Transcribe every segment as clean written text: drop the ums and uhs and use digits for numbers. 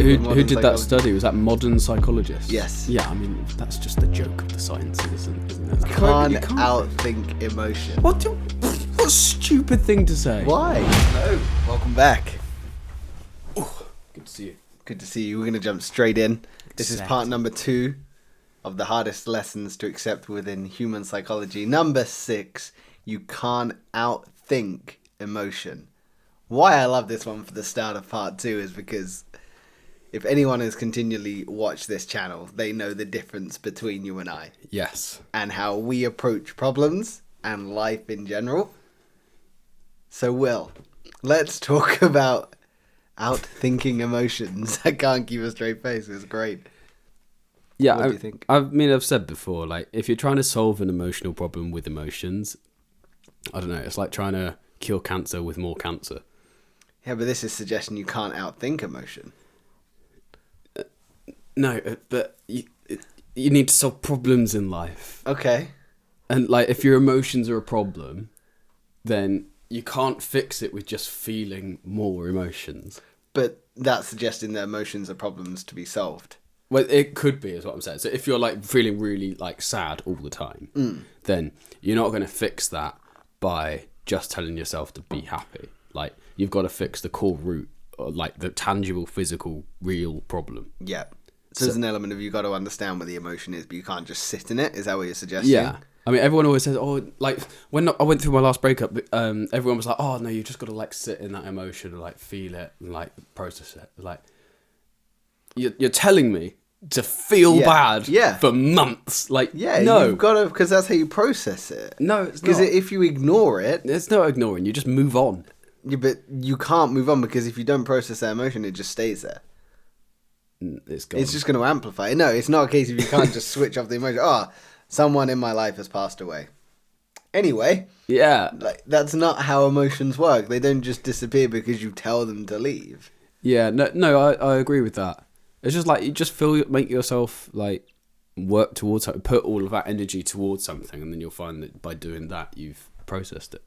Who did that study? Was that modern psychologists? Yes. Yeah, I mean, that's just the joke of the sciences, isn't it? You can't outthink emotion. What a stupid thing to say. Why? Hello. Welcome back. Good to see you. Good to see you. We're going to jump straight in. This is part number 2 of the hardest lessons to accept within human psychology. Number 6, you can't outthink emotion. Why I love this one for the start of part 2 is because if anyone has continually watched this channel, they know the difference between you and I. Yes. And how we approach problems and life in general. So, Will, let's talk about outthinking emotions. I can't keep a straight face. It's great. Yeah, what do you think? I've said before, like, if you're trying to solve an emotional problem with emotions, I don't know, it's like trying to cure cancer with more cancer. Yeah, but this is suggesting you can't outthink emotion. No, but you need to solve problems in life. Okay. And, like, if your emotions are a problem, then you can't fix it with just feeling more emotions. But that's suggesting that emotions are problems to be solved. Well, it could be, is what I'm saying. So if you're, like, feeling really, like, sad all the time, then you're not going to fix that by just telling yourself to be happy. Like, you've got to fix the core root, or, like, the tangible, physical, real problem. Yeah. So there's an element of you got to understand what the emotion is, but you can't just sit in it. Is that what you're suggesting? Yeah. I mean, everyone always says, oh, like, when I went through my last breakup, everyone was like, oh, no, you just got to, like, sit in that emotion and, like, feel it and, like, process it. Like, you're telling me to feel bad for months. Like, no. You've got to, because that's how you process it. No, it's not. Because if you ignore it... It's not ignoring, you just move on. Yeah, but you can't move on because if you don't process that emotion, it just stays there. It's gone. It's just going to amplify. No, it's not a case of you can't just switch off the emotion. Oh, someone in my life has passed away. Anyway. Yeah. Like, that's not how emotions work. They don't just disappear because you tell them to leave. Yeah, no, I agree with that. It's just like, you just make yourself, like, work towards something, put all of that energy towards something, and then you'll find that by doing that, you've processed it.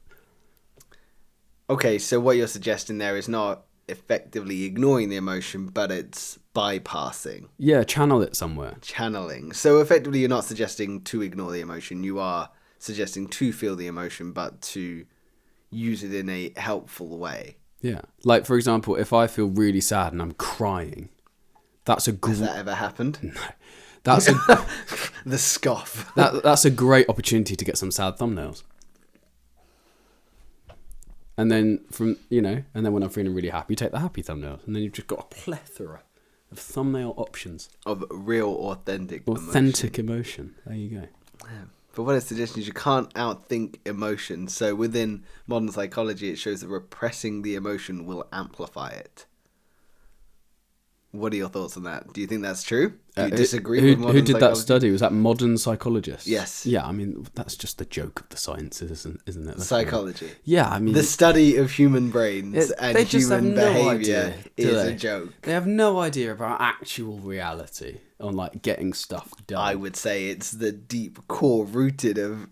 Okay, so what you're suggesting there is not effectively ignoring the emotion, but it's bypassing. Yeah, channel it somewhere. Channeling. So effectively, you're not suggesting to ignore the emotion. You are suggesting to feel the emotion, but to use it in a helpful way. Yeah. Like, for example, if I feel really sad and I'm crying, that's a Has that ever happened? No. That's the scoff. That's a great opportunity to get some sad thumbnails. And then and then when I'm feeling really happy, take the happy thumbnails, and then you've just got a plethora of thumbnail options of real, authentic emotion. There you go. Yeah. But what it's suggesting is you can't outthink emotion. So within modern psychology, it shows that repressing the emotion will amplify it. What are your thoughts on that? Do you think that's true? Do you disagree with modern psychology? Who did that study? Was that modern psychologists? Yes. Yeah, I mean, that's just the joke of the sciences, isn't it? Psychology. Yeah, I mean... The study of human brains and human behaviour is a joke. They have no idea about actual reality on, like, getting stuff done. I would say it's the deep core rooted of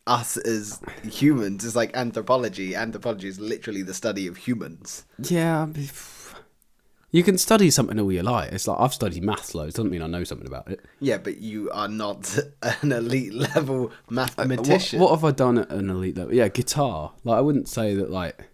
us as humans. It's like anthropology. Anthropology is literally the study of humans. Yeah, you can study something all your life. It's like, I've studied maths loads. Doesn't mean I know something about it. Yeah, but you are not an elite level mathematician. What have I done at an elite level? Yeah, guitar. Like, I wouldn't say that, like,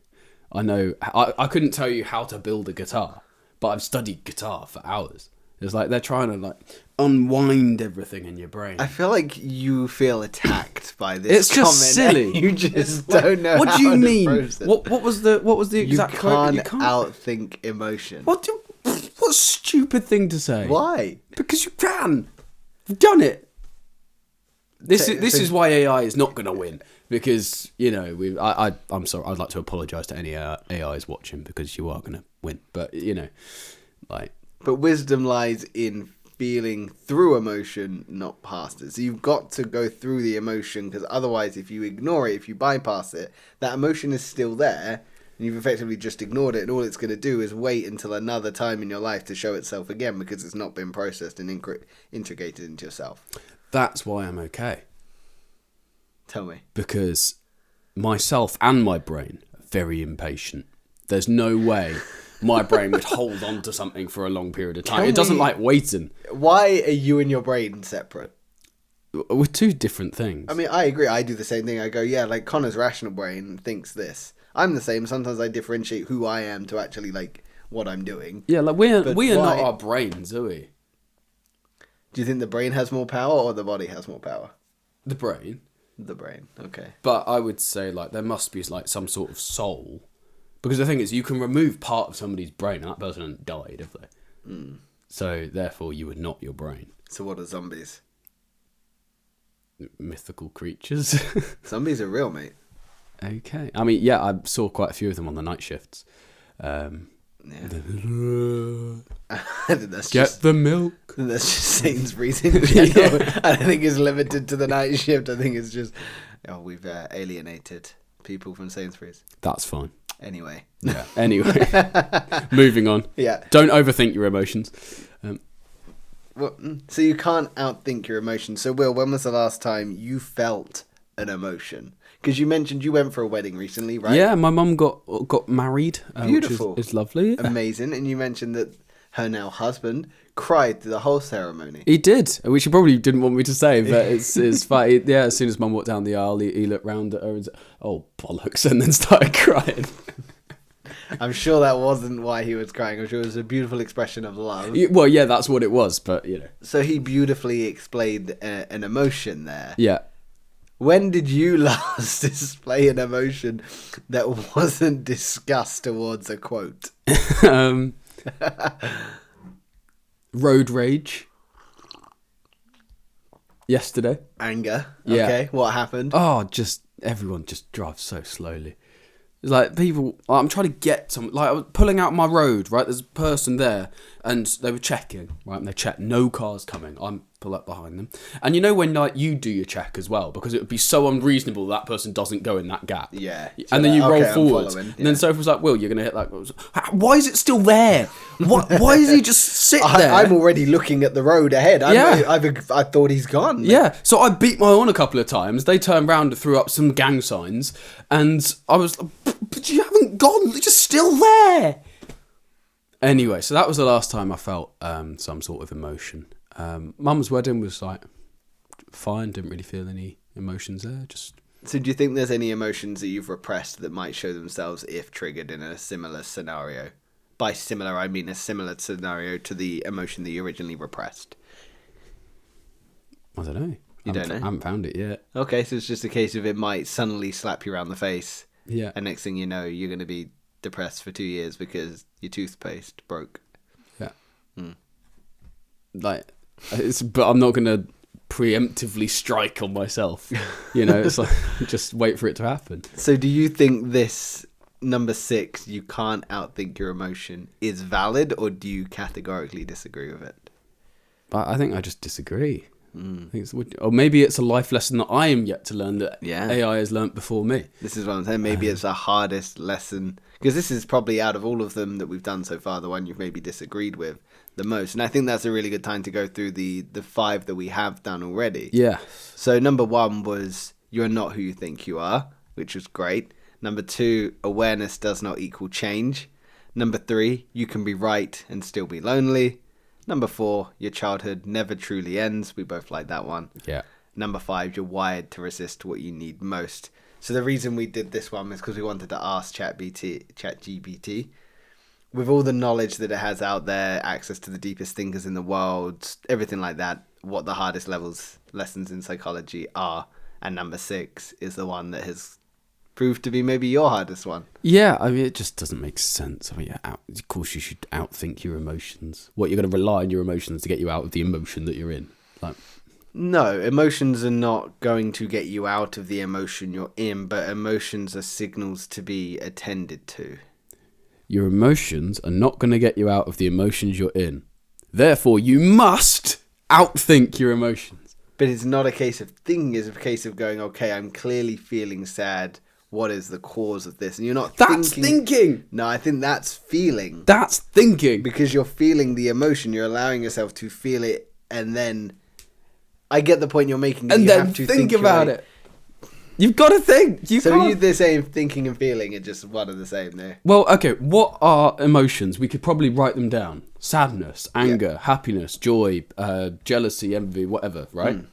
I know... I couldn't tell you how to build a guitar, but I've studied guitar for hours. It's like they're trying to, like, unwind everything in your brain. I feel like you feel attacked by this comment. It's just silly. You just don't know what how do you to mean? process. What was the exact quote? You can't outthink emotion. What a stupid thing to say. Why? Because you can. You've done it. This is why AI is not going to win. Because, I'm sorry, I'd like to apologise to any AIs watching, because you are going to win. But, But wisdom lies in feeling through emotion, not past it. So you've got to go through the emotion, because otherwise, if you ignore it, if you bypass it, that emotion is still there, and you've effectively just ignored it, and all it's going to do is wait until another time in your life to show itself again, because it's not been processed and integrated into yourself. That's why I'm okay. Tell me. Because myself and my brain are very impatient. There's no way my brain would hold on to something for a long period of time. Can It doesn't we- like waiting. Why are you and your brain separate? We're two different things. I mean, I agree. I do the same thing. I go, yeah, like Connor's rational brain thinks this. I'm the same. Sometimes I differentiate who I am to actually like what I'm doing. yeah, like we are But not why- our brains, are we? Do you think the brain has more power or the body has more power? The brain. The brain. Okay. But I would say like there must be like some sort of soul, because the thing is, you can remove part of somebody's brain and that person hasn't died, have they? So therefore, you are not your brain. So what are zombies? Mythical creatures. Zombies are real, mate. Okay. I mean, yeah, I saw quite a few of them on the night shifts. Yeah. Get I think that's just the milk. Sainsbury's in general. I don't think it's limited to the night shift. I think it's just we've alienated people from Sainsbury's. That's fine. Anyway. Yeah. Anyway, moving on. Yeah. Don't overthink your emotions. Well, so you can't outthink your emotions. So, Will, when was the last time you felt an emotion? Because you mentioned you went for a wedding recently, right? Yeah, my mum got married. Beautiful. Which is lovely. Amazing. And you mentioned that her now husband cried through the whole ceremony. He did, which he probably didn't want me to say, but it's fine. Yeah, as soon as Mum walked down the aisle, he looked round at her and said, "Oh, bollocks," and then started crying. I'm sure that wasn't why he was crying. I'm sure it was a beautiful expression of love. Well, yeah, that's what it was, but you know. So he beautifully explained an emotion there. Yeah. When did you last display an emotion that wasn't disgust towards a quote? Road rage. Yesterday. Anger. Yeah. Okay, what happened? Oh, just everyone just drives so slowly. It's like people. I'm trying to get some. Like I was pulling out my road. Right, there's a person there, and they were checking. Right, and they checked no cars coming. I'm pull up behind them, and you know when like you do your check as well, because it would be so unreasonable that person doesn't go in that gap. Yeah. And then you roll I'm forward, following, and then Sophie was like, "Will, you're gonna hit that." Why is it still there? Why is he just sit there? I'm already looking at the road ahead. I thought he's gone. Yeah, so I beat my horn a couple of times. They turned round and threw up some gang signs, and I was like, but you haven't gone, you're just still there. Anyway, so that was the last time I felt some sort of emotion. Mum's wedding was like fine, didn't really feel any emotions there. So do you think there's any emotions that you've repressed that might show themselves if triggered in a similar scenario? By similar, I mean a similar scenario to the emotion that you originally repressed. I don't know. You don't know? I haven't found it yet. Okay, so it's just a case of it might suddenly slap you around the face. Yeah. And next thing you know, you're going to be depressed for 2 years because your toothpaste broke. Yeah. Like, but I'm not going to preemptively strike on myself. You know, it's like, just wait for it to happen. So do you think this number 6, you can't outthink your emotion, is valid, or do you categorically disagree with it? I think I just disagree. I think or maybe it's a life lesson that I am yet to learn that AI has learnt before me. This is what I'm saying. Maybe it's the hardest lesson, because this is probably out of all of them that we've done so far, the one you've maybe disagreed with the most. And I think that's a really good time to go through the 5 that we have done already. Yeah. So number 1 was you're not who you think you are, which was great. Number 2, awareness does not equal change. Number 3, you can be right and still be lonely. Number 4, your childhood never truly ends. We both like that one. Yeah. Number 5, you're wired to resist what you need most. So the reason we did this one is because we wanted to ask ChatGPT, with all the knowledge that it has out there, access to the deepest thinkers in the world, everything like that, what the hardest lessons in psychology are. And number 6 is the one that has proved to be maybe your hardest one. Yeah, I mean, it just doesn't make sense. I mean, of course, you should outthink your emotions. What, you're going to rely on your emotions to get you out of the emotion that you're in? Like, no, emotions are not going to get you out of the emotion you're in, but emotions are signals to be attended to. Your emotions are not going to get you out of the emotions you're in. Therefore, you must outthink your emotions. But it's not a case of thinking, it's a case of going, okay, I'm clearly feeling sad. What is the cause of this? And you're not That's thinking. No, I think that's feeling. That's thinking. Because you're feeling the emotion. You're allowing yourself to feel it. And then I get the point you're making. And you then have to think about it. You've got to think. You So can't... the same thinking and feeling are just one of the same there. Well, okay, what are emotions? We could probably write them down. Sadness, anger, happiness, joy, jealousy, envy, whatever, right?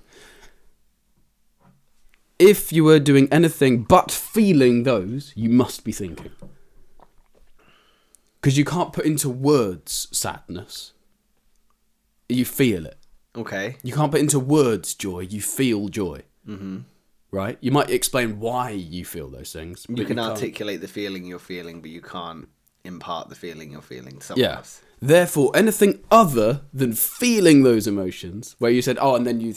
If you were doing anything but feeling those, you must be thinking. Because you can't put into words sadness. You feel it. Okay. You can't put into words joy. You feel joy. Mm-hmm. Right? You might explain why you feel those things. You can articulate the feeling you're feeling, but you can't impart the feeling you're feeling to someone else. Therefore, anything other than feeling those emotions, where you said, "Oh," and then you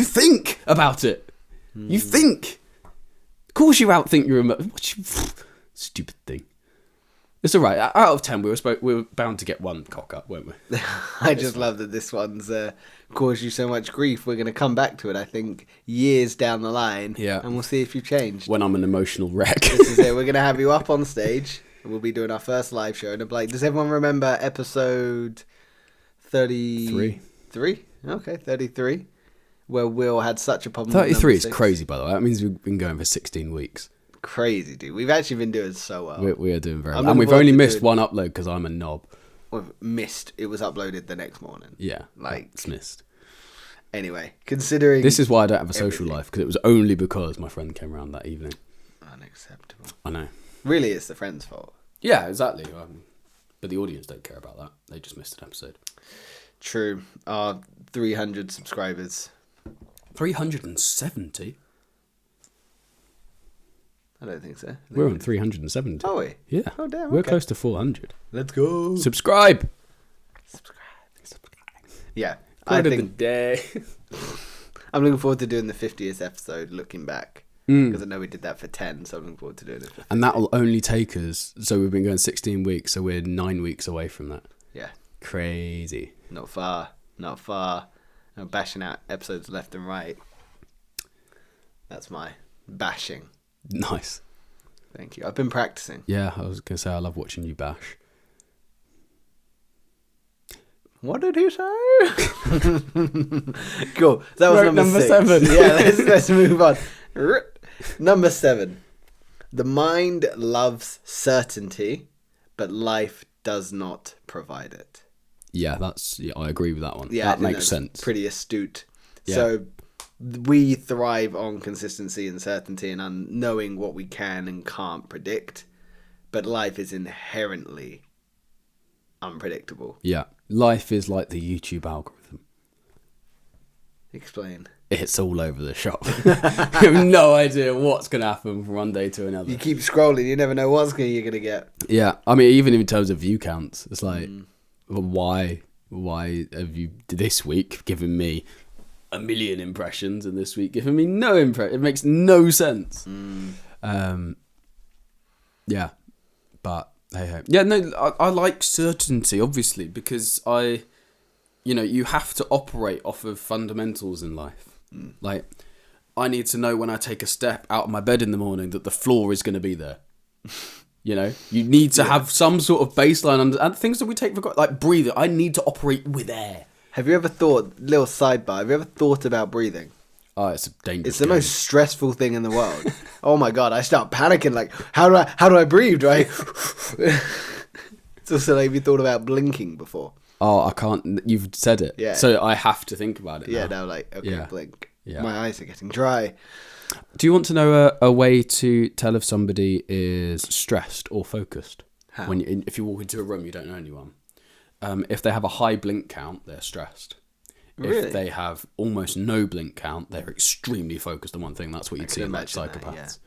think about it. You think. Of course, you outthink your emotions. Stupid thing. It's all right. Out of 10, we were bound to get one cock up, weren't we? I just love that this one's caused you so much grief. We're going to come back to it, I think, years down the line. Yeah. And we'll see if you've changed. When I'm an emotional wreck. This is it. We're going to have you up on stage. We'll be doing our first live show. And it'll be like, does everyone remember episode 33? Okay, 33. Where Will had such a problem 33 with is crazy, by the way. That means we've been going for 16 weeks. Crazy, dude. We've actually been doing so well. We are doing very well. And we've only missed one upload because I'm a knob. We've missed. It was uploaded the next morning. Yeah. Like, it's missed. Anyway, considering... This is why I don't have a social life, because it was only because my friend came around that evening. Unacceptable. I know. Really, it's the friend's fault. Yeah, exactly. But the audience don't care about that. They just missed an episode. True. Our 300 subscribers. 370? I don't think so. We're on 370. Are we? Yeah. Oh, damn. We're okay. close to 400. Let's go. Subscribe. Yeah. I think the day. I'm looking forward to doing the 50th episode looking back. Because I know we did that for 10, so I'm looking forward to doing it for 50. And that'll only take us, so we've been going 16 weeks, so we're 9 weeks away from that. Yeah. Crazy. Not far. I'm bashing out episodes left and right. That's my bashing. Nice. Thank you. I've been practicing. Yeah, I was going to say, I love watching you bash. What did he say? Cool. That was number 7. Yeah, let's move on. Number 7. The mind loves certainty, but life does not provide it. Yeah, I agree with that one. Yeah, that makes sense. Pretty astute. Yeah. So we thrive on consistency and certainty and knowing what we can and can't predict, but life is inherently unpredictable. Yeah, life is like the YouTube algorithm. Explain. It's all over the shop. You have no idea what's going to happen from one day to another. You keep scrolling, you never know what you're going to get. Yeah, I mean, even in terms of view counts, it's like, well, why have you this week given me 1 million impressions and this week given me no impression? It makes no sense. Yeah, but hey. Yeah, no, I like certainty, obviously, because you have to operate off of fundamentals in life. Like, I need to know when I take a step out of my bed in the morning that the floor is going to be there. You need to have some sort of baseline and things that we take for granted, like breathing. I need to operate with air. Have you ever thought, little sidebar, have you ever thought about breathing? Oh, it's a dangerous It's the most stressful thing in the world. Oh my God, I start panicking, like, how do I breathe? Do I... It's also like, have you thought about blinking before? Oh, I can't. You've said it. Yeah. So I have to think about it now. Yeah, now like, okay, blink. Yeah. My eyes are getting dry. Do you want to know a way to tell if somebody is stressed or focused? How? If you walk into a room, you don't know anyone. If they have a high blink count, they're stressed. Really? If they have almost no blink count, they're extremely focused on one thing. That's what you'd see in like psychopaths.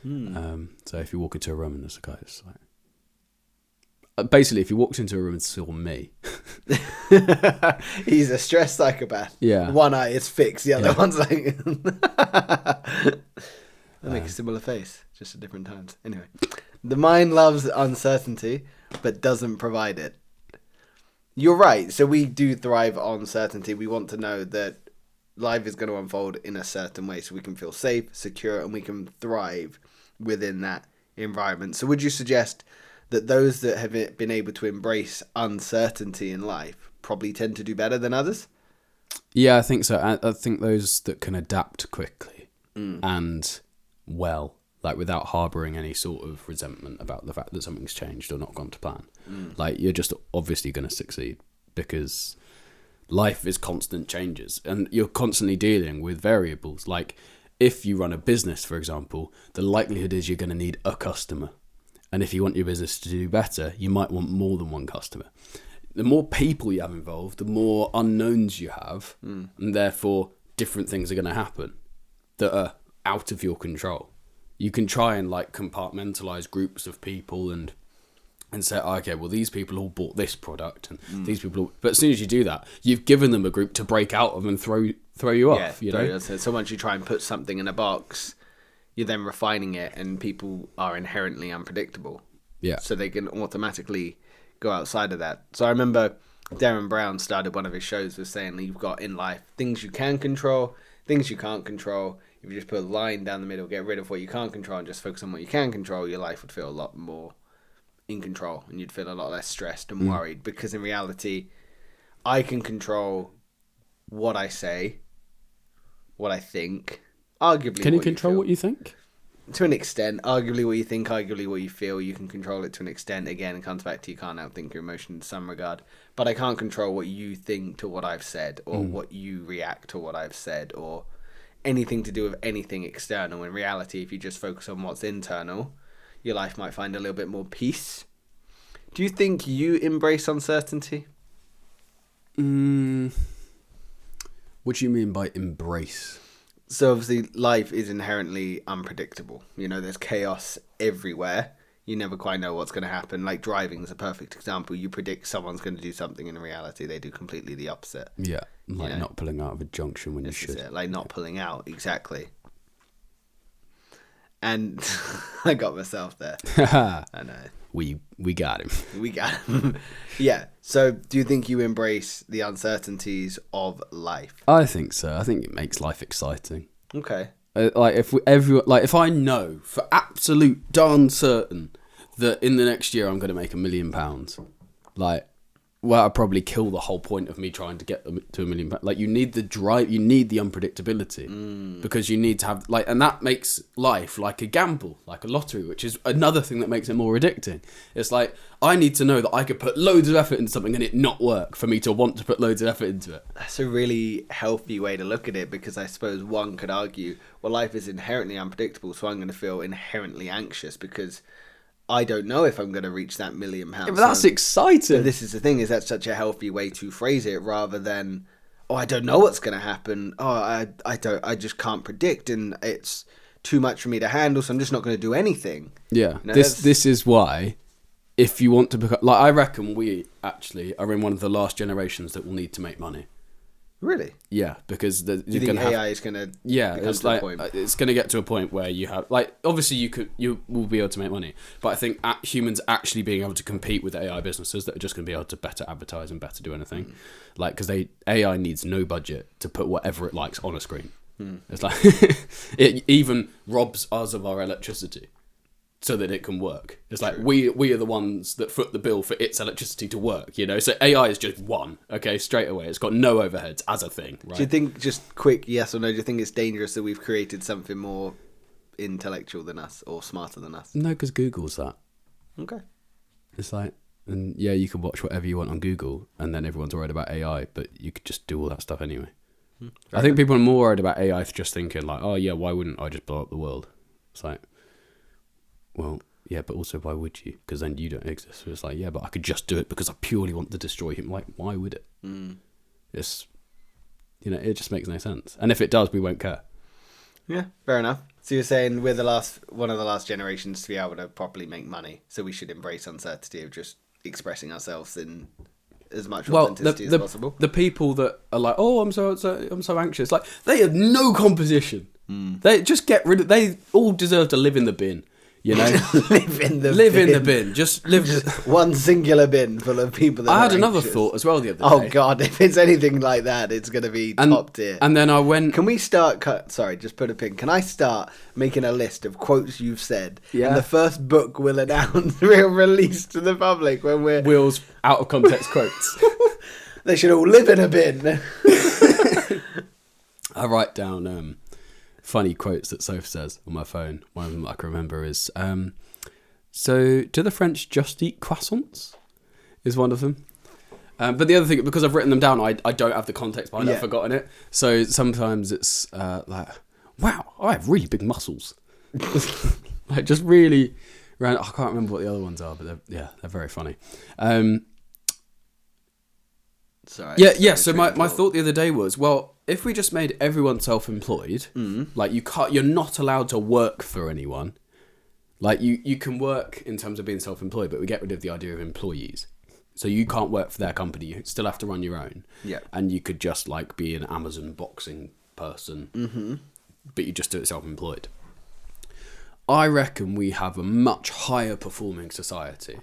So if you walk into a room and there's a guy that's like... basically, if you walked into a room and saw me... He's a stressed psychopath. Yeah. One eye is fixed, the other one's like... They make a similar face, just at different times. Anyway. The mind loves uncertainty, but doesn't provide it. You're right. So we do thrive on certainty. We want to know that life is going to unfold in a certain way so we can feel safe, secure, and we can thrive within that environment. So would you suggest that those that have been able to embrace uncertainty in life probably tend to do better than others? Yeah, I think so. I think those that can adapt quickly and well, like without harboring any sort of resentment about the fact that something's changed or not gone to plan. Like you're just obviously going to succeed because life is constant changes and you're constantly dealing with variables. Like if you run a business, for example, the likelihood is you're going to need a customer. And if you want your business to do better, you might want more than one customer. The more people you have involved, the more unknowns you have, and therefore different things are going to happen that are out of your control. You can try and like compartmentalize groups of people and say, okay, well, these people all bought this product and these people all... But as soon as you do that, you've given them a group to break out of and throw you off, you know? So once you try and put something in a box, you're then refining it, and people are inherently unpredictable. Yeah. So they can automatically go outside of that. So I remember Darren Brown started one of his shows with saying that you've got in life things you can control, things you can't control. If you just put a line down the middle, get rid of what you can't control and just focus on what you can control, your life would feel a lot more in control and you'd feel a lot less stressed and worried. Because in reality, I can control what I say, what I think, arguably. Can you control what you think? To an extent. Arguably what you think, arguably what you feel, you can control it to an extent. Again, it comes back to you can't outthink your emotions in some regard. But I can't control what you think to what I've said, or what you react to what I've said, or anything to do with anything external. In reality, if you just focus on what's internal, your life might find a little bit more peace. Do you think you embrace uncertainty? What do you mean by embrace? So obviously life is inherently unpredictable. You know, there's chaos everywhere. You never quite know what's going to happen. Like driving is a perfect example. You predict someone's going to do something, in reality they do completely the opposite. Yeah, like not pulling out of a junction when you This should. is it, like not pulling out, exactly. And I got myself there. I know. We got him. We got him. Yeah. So do you think you embrace the uncertainties of life? I think so. I think it makes life exciting. Okay. Like if I know for absolute darn certain that in the next year I'm going to make £1 million, like, well, I'd probably kill the whole point of me trying to get to £1 million. Like, you need the drive, you need the unpredictability, because you need to have, like, and that makes life like a gamble, like a lottery, which is another thing that makes it more addicting. It's like, I need to know that I could put loads of effort into something and it not work for me to want to put loads of effort into it. That's a really healthy way to look at it, because I suppose one could argue, well, life is inherently unpredictable, so I'm going to feel inherently anxious because I don't know if I'm going to reach that £1 million. Yeah, but that's exciting. But this is the thing, is that's such a healthy way to phrase it, rather than, oh, I don't know what's going to happen. Oh, I just can't predict, and it's too much for me to handle, so I'm just not going to do anything. Yeah, you know, this is why, if you want to become, like, I reckon we actually are in one of the last generations that will need to make money. Really? Yeah, because do you think AI is going to? Yeah, it's like it's going to get to a point where you have, like, obviously you will be able to make money, but I think humans actually being able to compete with AI businesses that are just going to be able to better advertise and better do anything, like, because AI needs no budget to put whatever it likes on a screen. It's like it even robs us of our electricity so that it can work. It's like we are the ones that foot the bill for its electricity to work, you know? So AI is just one, okay, straight away. It's got no overheads as a thing, right? Do you think, just quick yes or no, do you think it's dangerous that we've created something more intellectual than us or smarter than us? No, because Google's that. Okay. It's like, and yeah, you can watch whatever you want on Google, and then everyone's worried about AI, but you could just do all that stuff anyway. I think people are more worried about AI for just thinking like, oh yeah, why wouldn't I just blow up the world? It's like, well, yeah, but also why would you? Because then you don't exist. So it's like, yeah, but I could just do it because I purely want to destroy him. Like, why would it? It's, you know, it just makes no sense. And if it does, we won't care. Yeah, fair enough. So you're saying we're one of the last generations to be able to properly make money, so we should embrace uncertainty of just expressing ourselves in as much authenticity as possible. The people that are like, oh, I'm so anxious, like, they have no competition. They just get rid of. They all deserve to live in the bin. You know, live in the bin. Just live. One singular bin full of people. That I had are another anxious. thought as well the other day. Oh God, if it's anything like that, it's going to be top tier. And then I went. Can we start? Sorry, just put a pin. Can I start making a list of quotes you've said? Yeah. And the first book we'll announce, we'll release to the public when we're Will's out of context quotes. They should all live in a bin. I write down funny quotes that Soph says on my phone. One of them I can remember is, so do the French just eat croissants? Is one of them. But the other thing, because I've written them down, I don't have the context behind it. I've forgotten it. So sometimes it's like, wow, I have really big muscles. Like just really, I can't remember what the other ones are, but they're very funny. Sorry. Yeah. So my thought the other day was, well, if we just made everyone self-employed, like you're not allowed to work for anyone. Like you can work in terms of being self-employed, but we get rid of the idea of employees. So you can't work for their company. You still have to run your own. Yeah. And you could just like be an Amazon boxing person, but you just do it self-employed. I reckon we have a much higher performing society,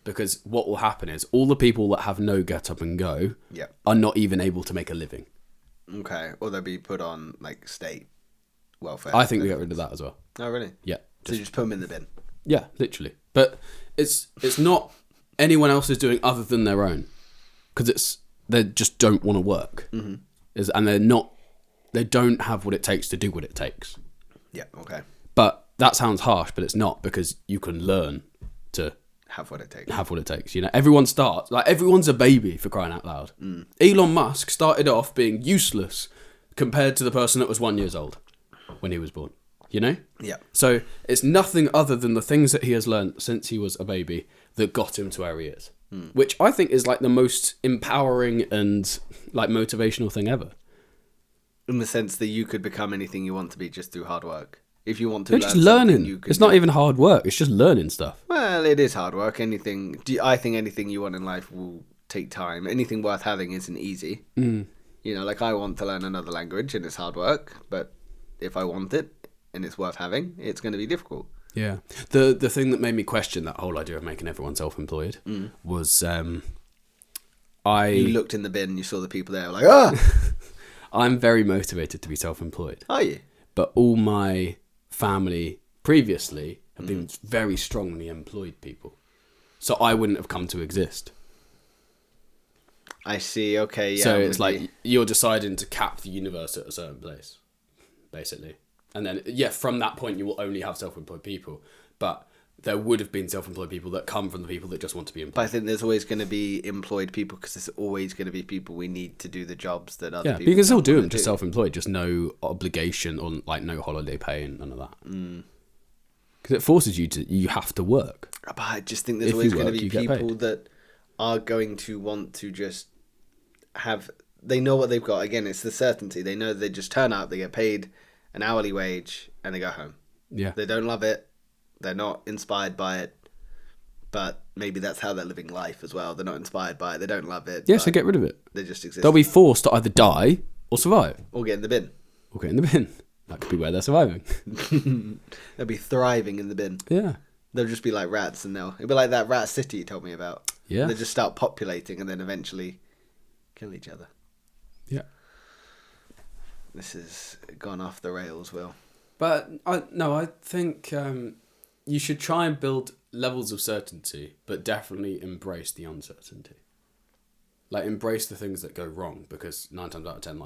because what will happen is all the people that have no get up and go are not even able to make a living. Okay. Or they'll be put on like state welfare. I think we get rid of that as well. Oh, really? Yeah. So you just put them in the bin. Yeah, literally. But it's not anyone else is doing other than their own, because they just don't want to work, and they don't have what it takes to do what it takes. Yeah. Okay. But that sounds harsh, but it's not, because you can learn to have what it takes. You know, everyone starts like everyone's a baby, for crying out loud. Elon Musk started off being useless compared to the person that was 1 year old when he was born. You know? Yeah. So it's nothing other than the things that he has learned since he was a baby that got him to where he is, which I think is like the most empowering and like motivational thing ever. In the sense that you could become anything you want to be just through hard work. If you want to, You're just learning. It's not even hard work. It's just learning stuff. Well, it is hard work. I think anything you want in life will take time. Anything worth having isn't easy. You know, like I want to learn another language and it's hard work, but if I want it and it's worth having, it's going to be difficult. Yeah. The thing that made me question that whole idea of making everyone self-employed was You looked in the bin and you saw the people there like, ah! I'm very motivated to be self-employed. Are you? But all my family previously have been very strongly employed people. So I wouldn't have come to exist. I see, okay, yeah. So it's like you're deciding to cap the universe at a certain place, basically. And then, from that point, you will only have self-employed people. But there would have been self-employed people that come from the people that just want to be employed. But I think there's always going to be employed people, because there's always going to be people we need to do the jobs that other people you can still do them, just self-employed, just no obligation or like no holiday pay and none of that. Because it forces you have to work. But I just think there's always going to be people that are going to want to just they know what they've got. Again, it's the certainty. They know they just turn up, they get paid an hourly wage, and they go home. Yeah. They don't love it. They're not inspired by it. But maybe that's how they're living life as well. They're not inspired by it. They don't love it. Yes, so get rid of it. They just exist. They'll be forced to either die or survive. Or get in the bin. That could be where they're surviving. They'll be thriving in the bin. Yeah. They'll just be like rats, and it'll be like that rat city you told me about. Yeah. They'll just start populating and then eventually kill each other. Yeah. This has gone off the rails, Will. But I think you should try and build levels of certainty, but definitely embrace the uncertainty. Like, embrace the things that go wrong, because 9 times out of 10,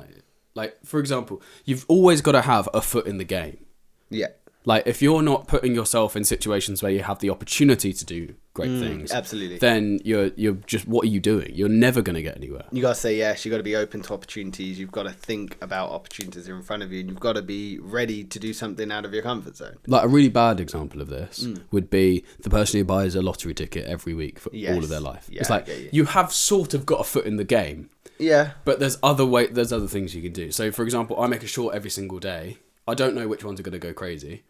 like for example, you've always got to have a foot in the game. Yeah. Like, if you're not putting yourself in situations where you have the opportunity to do great things, absolutely, then you're just, what are you doing? You're never going to get anywhere. You got to say yes. You got to be open to opportunities. You've got to think about opportunities that are in front of you, and you've got to be ready to do something out of your comfort zone. Like, a really bad example of this would be the person who buys a lottery ticket every week for all of their life. Yeah, it's like you have sort of got a foot in the game. Yeah. But there's other things you can do. So, for example, I make a short every single day. I don't know which ones are going to go crazy,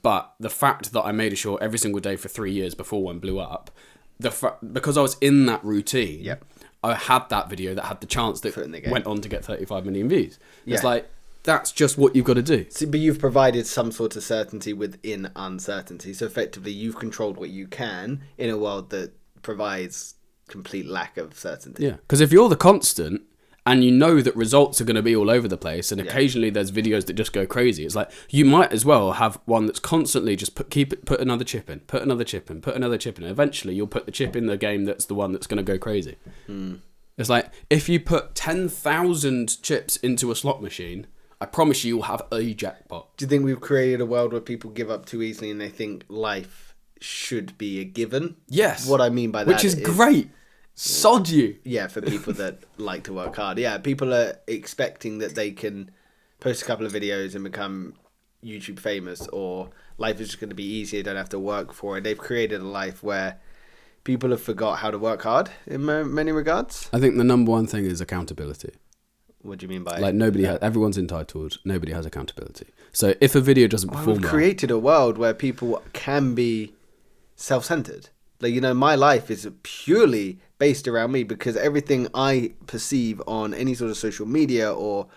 but the fact that I made a short every single day for 3 years before one blew up, because I was in that routine, I had that video that had the chance that went on to get 35 million views. It's like, that's just what you've got to do. See, but you've provided some sort of certainty within uncertainty. So effectively, you've controlled what you can in a world that provides complete lack of certainty. Yeah, because if you're the constant, and you know that results are going to be all over the place, and occasionally there's videos that just go crazy. It's like, you might as well have one that's constantly just put another chip in, put another chip in, put another chip in. And eventually you'll put the chip in the game that's the one that's going to go crazy. It's like, if you put 10,000 chips into a slot machine, I promise you'll have a jackpot. Do you think we've created a world where people give up too easily and they think life should be a given? Yes. What I mean by that Which is great. Sod you. Yeah, for people that like to work hard. Yeah, people are expecting that they can post a couple of videos and become YouTube famous, or life is just going to be easier, don't have to work for it. They've created a life where people have forgot how to work hard in many regards. I think the number one thing is accountability. What do you mean by like everyone's entitled, nobody has accountability. So if a video doesn't perform we've created a world where people can be self-centered. Like, you know, my life is purely based around me, because everything I perceive on any sort of social media or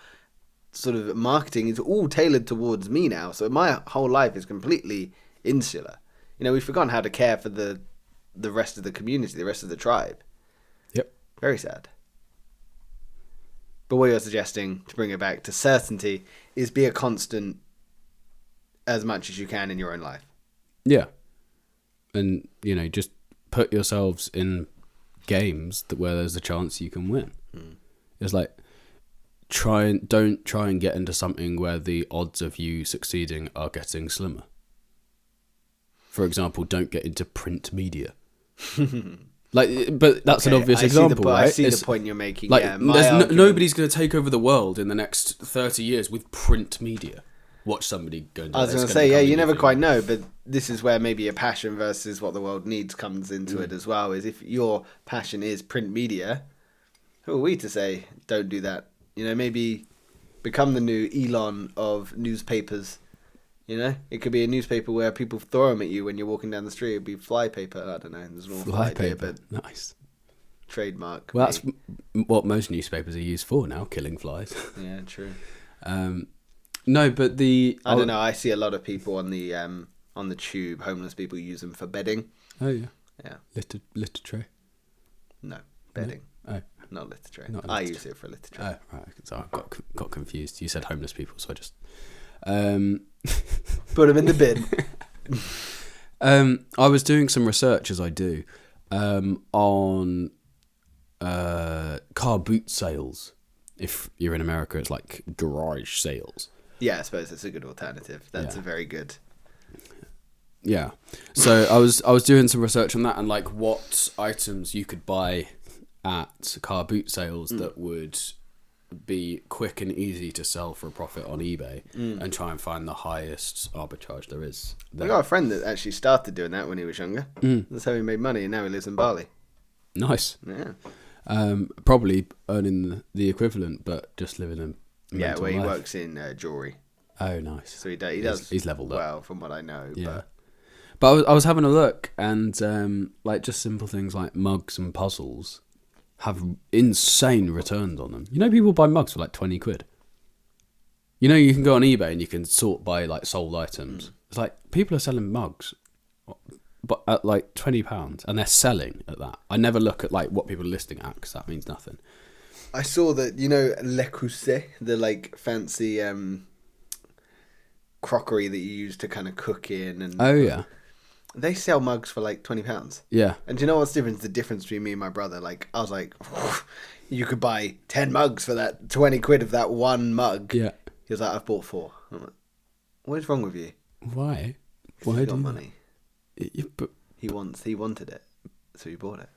sort of marketing is all tailored towards me now. So my whole life is completely insular. You know, we've forgotten how to care for the rest of the community, the rest of the tribe. Yep. Very sad. But what you're suggesting, to bring it back to certainty, is be a constant as much as you can in your own life. Yeah. And, you know, just put yourselves in games where there's a chance you can win. It's like, don't try and get into something where the odds of you succeeding are getting slimmer. For example, don't get into print media. But that's an obvious example, right? I see the point you're making. Like, yeah, nobody's going to take over the world in the next 30 years with print media. Watch somebody go into I was going to say, yeah, you never quite know, but this is where maybe a passion versus what the world needs comes into it as well. Is if your passion is print media, who are we to say don't do that? You know, maybe become the new Elon of newspapers. You know, it could be a newspaper where people throw them at you when you're walking down the street. It'd be fly paper. I don't know. There's no fly paper. Nice. Trademark. Well, that's what most newspapers are used for now, killing flies. Yeah, true. No, but I don't know. I see a lot of people on the tube. Homeless people use them for bedding. Oh yeah. Yeah. Litter tray. No, bedding. No. Oh. Not litter tray. I use it for a litter tray. Oh, right. So I got confused. You said homeless people, so I just put them in the bin. I was doing some research, as I do, on car boot sales. If you're in America, it's like garage sales. Yeah, I suppose that's a good alternative. That's a very good. Yeah. So I was doing some research on that, and like what items you could buy at car boot sales that would be quick and easy to sell for a profit on eBay, and try and find the highest arbitrage there is. I got a friend that actually started doing that when he was younger. That's how he made money, and now he lives in Bali. Nice. Yeah. Probably earning the equivalent, but just living in where he works in jewelry. Oh, nice. So he does. He's leveled up. Well, from what I know. Yeah. But I was having a look, and like just simple things like mugs and puzzles have insane returns on them. You know, people buy mugs for like 20 quid. You know, you can go on eBay and you can sort by like sold items. It's like people are selling mugs, but at like £20, and they're selling at that. I never look at like what people are listing at, because that means nothing. I saw that, you know, Le Creuset, the like fancy crockery that you use to kind of cook in, and oh yeah, they sell mugs for like £20. Yeah. And do you know what's the difference between me and my brother? Like, I was like, you could buy 10 mugs for that 20 quid of that one mug. Yeah. He was like, I've bought 4. I'm like, what is wrong with you? Why? Why do you got money? But he wanted it, so he bought it.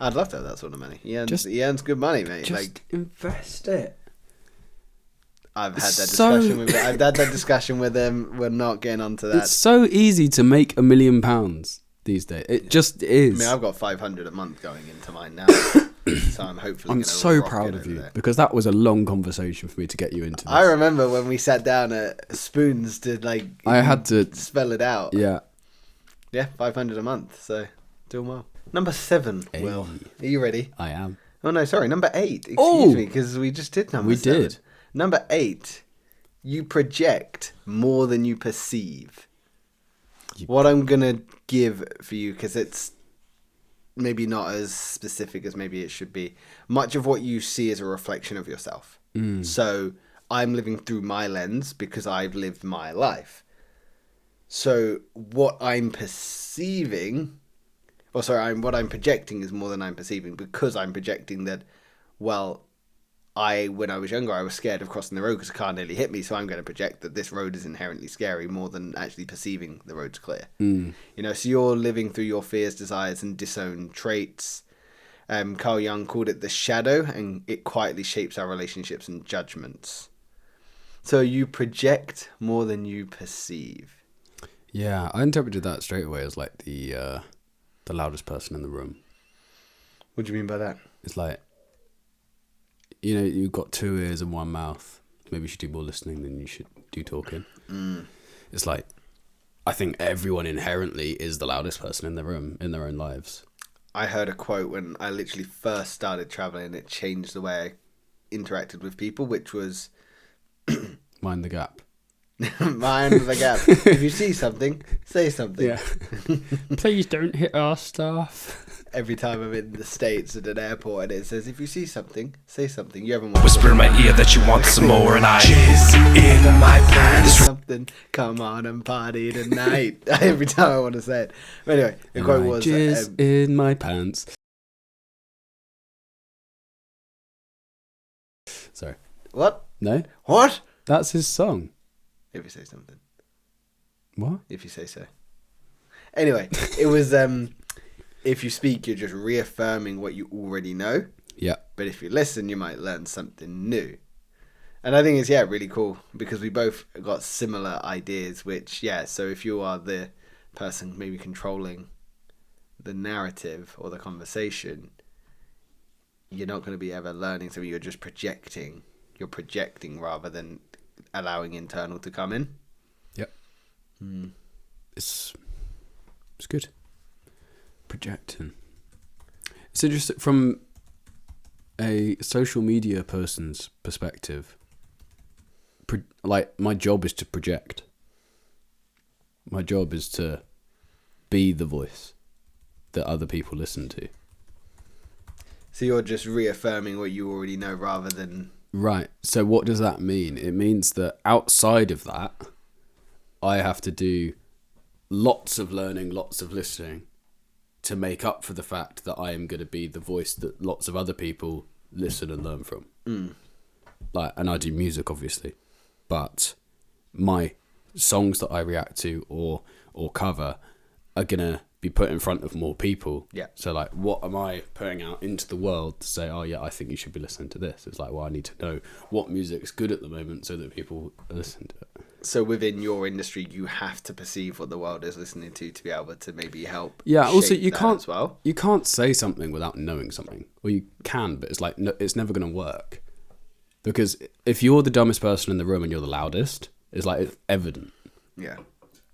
I'd love to have that sort of money. He earns good money, mate. Just like, invest it. I've had that discussion with him. We're not getting onto that. It's so easy to make £1 million these days. It just is. I mean, I've got 500 a month going into mine now, so I'm hopefully. I'm so proud of you, because that was a long conversation for me to get you into this. I remember when we sat down at Spoons to like. I had to spell it out. Yeah. Yeah, 500 a month. So doing well. Number 7. Hey. Will, are you ready? I am. Oh no, sorry. Number 8. Excuse me, because we just did number 7. We did. Number 8. You project more than you perceive. What I'm going to give for you, because it's maybe not as specific as maybe it should be. Much of what you see is a reflection of yourself. So I'm living through my lens because I've lived my life. So what I'm perceiving, what I'm projecting is more than I'm perceiving, because I'm projecting that, well, when I was younger, I was scared of crossing the road because a car nearly hit me. So I'm going to project that this road is inherently scary more than actually perceiving the road's clear. You know, so you're living through your fears, desires, and disowned traits. Carl Jung called it the shadow, and it quietly shapes our relationships and judgments. So you project more than you perceive. Yeah, I interpreted that straight away as like the loudest person in the room. What do you mean by that? It's like, you know, you've got 2 ears and 1 mouth. Maybe you should do more listening than you should do talking. It's like, I think everyone inherently is the loudest person in the room in their own lives. I heard a quote when I literally first started traveling. It changed the way I interacted with people, which was... Mind the gap. Mind the gap. If you see something, say something. Yeah. Please don't hit our staff. Every time I'm in the States at an airport and it says, if you see something, say something. You haven't Whisper in my ear that you want some more, and I jizz in my pants. Something, come on and party tonight. Every time I want to say it. But anyway, the quote was... Jizz in my pants. Sorry. What? No? What? That's his song. If you say something. What? If you say so. Anyway, it was... if you speak, you're just reaffirming what you already know. Yeah. But if you listen, you might learn something new. And I think it's, really cool because we both got similar ideas, which, so if you are the person maybe controlling the narrative or the conversation, you're not going to be ever learning something. You're just projecting. You're projecting rather than allowing internal to come in. Yep. It's good. Projecting. It's interesting from a social media person's perspective. Like, my job is to project. My job is to be the voice that other people listen to. So you're just reaffirming what you already know rather than... Right. So what does that mean? It means that outside of that, I have to do lots of learning, lots of listening, to make up for the fact that I am going to be the voice that lots of other people listen and learn from. Like, and I do music, obviously, but my songs that I react to or cover are going to be put in front of more people. Yeah. So, like, what am I putting out into the world to say, oh, yeah, I think you should be listening to this? It's like, well, I need to know what music's good at the moment so that people listen to it. So within your industry, you have to perceive what the world is listening to be able to maybe help. Yeah. Also, shape you that can't as well. You can't say something without knowing something. Well, you can, but it's like it's never going to work, because if you're the dumbest person in the room and you're the loudest, it's like it's evident. Yeah.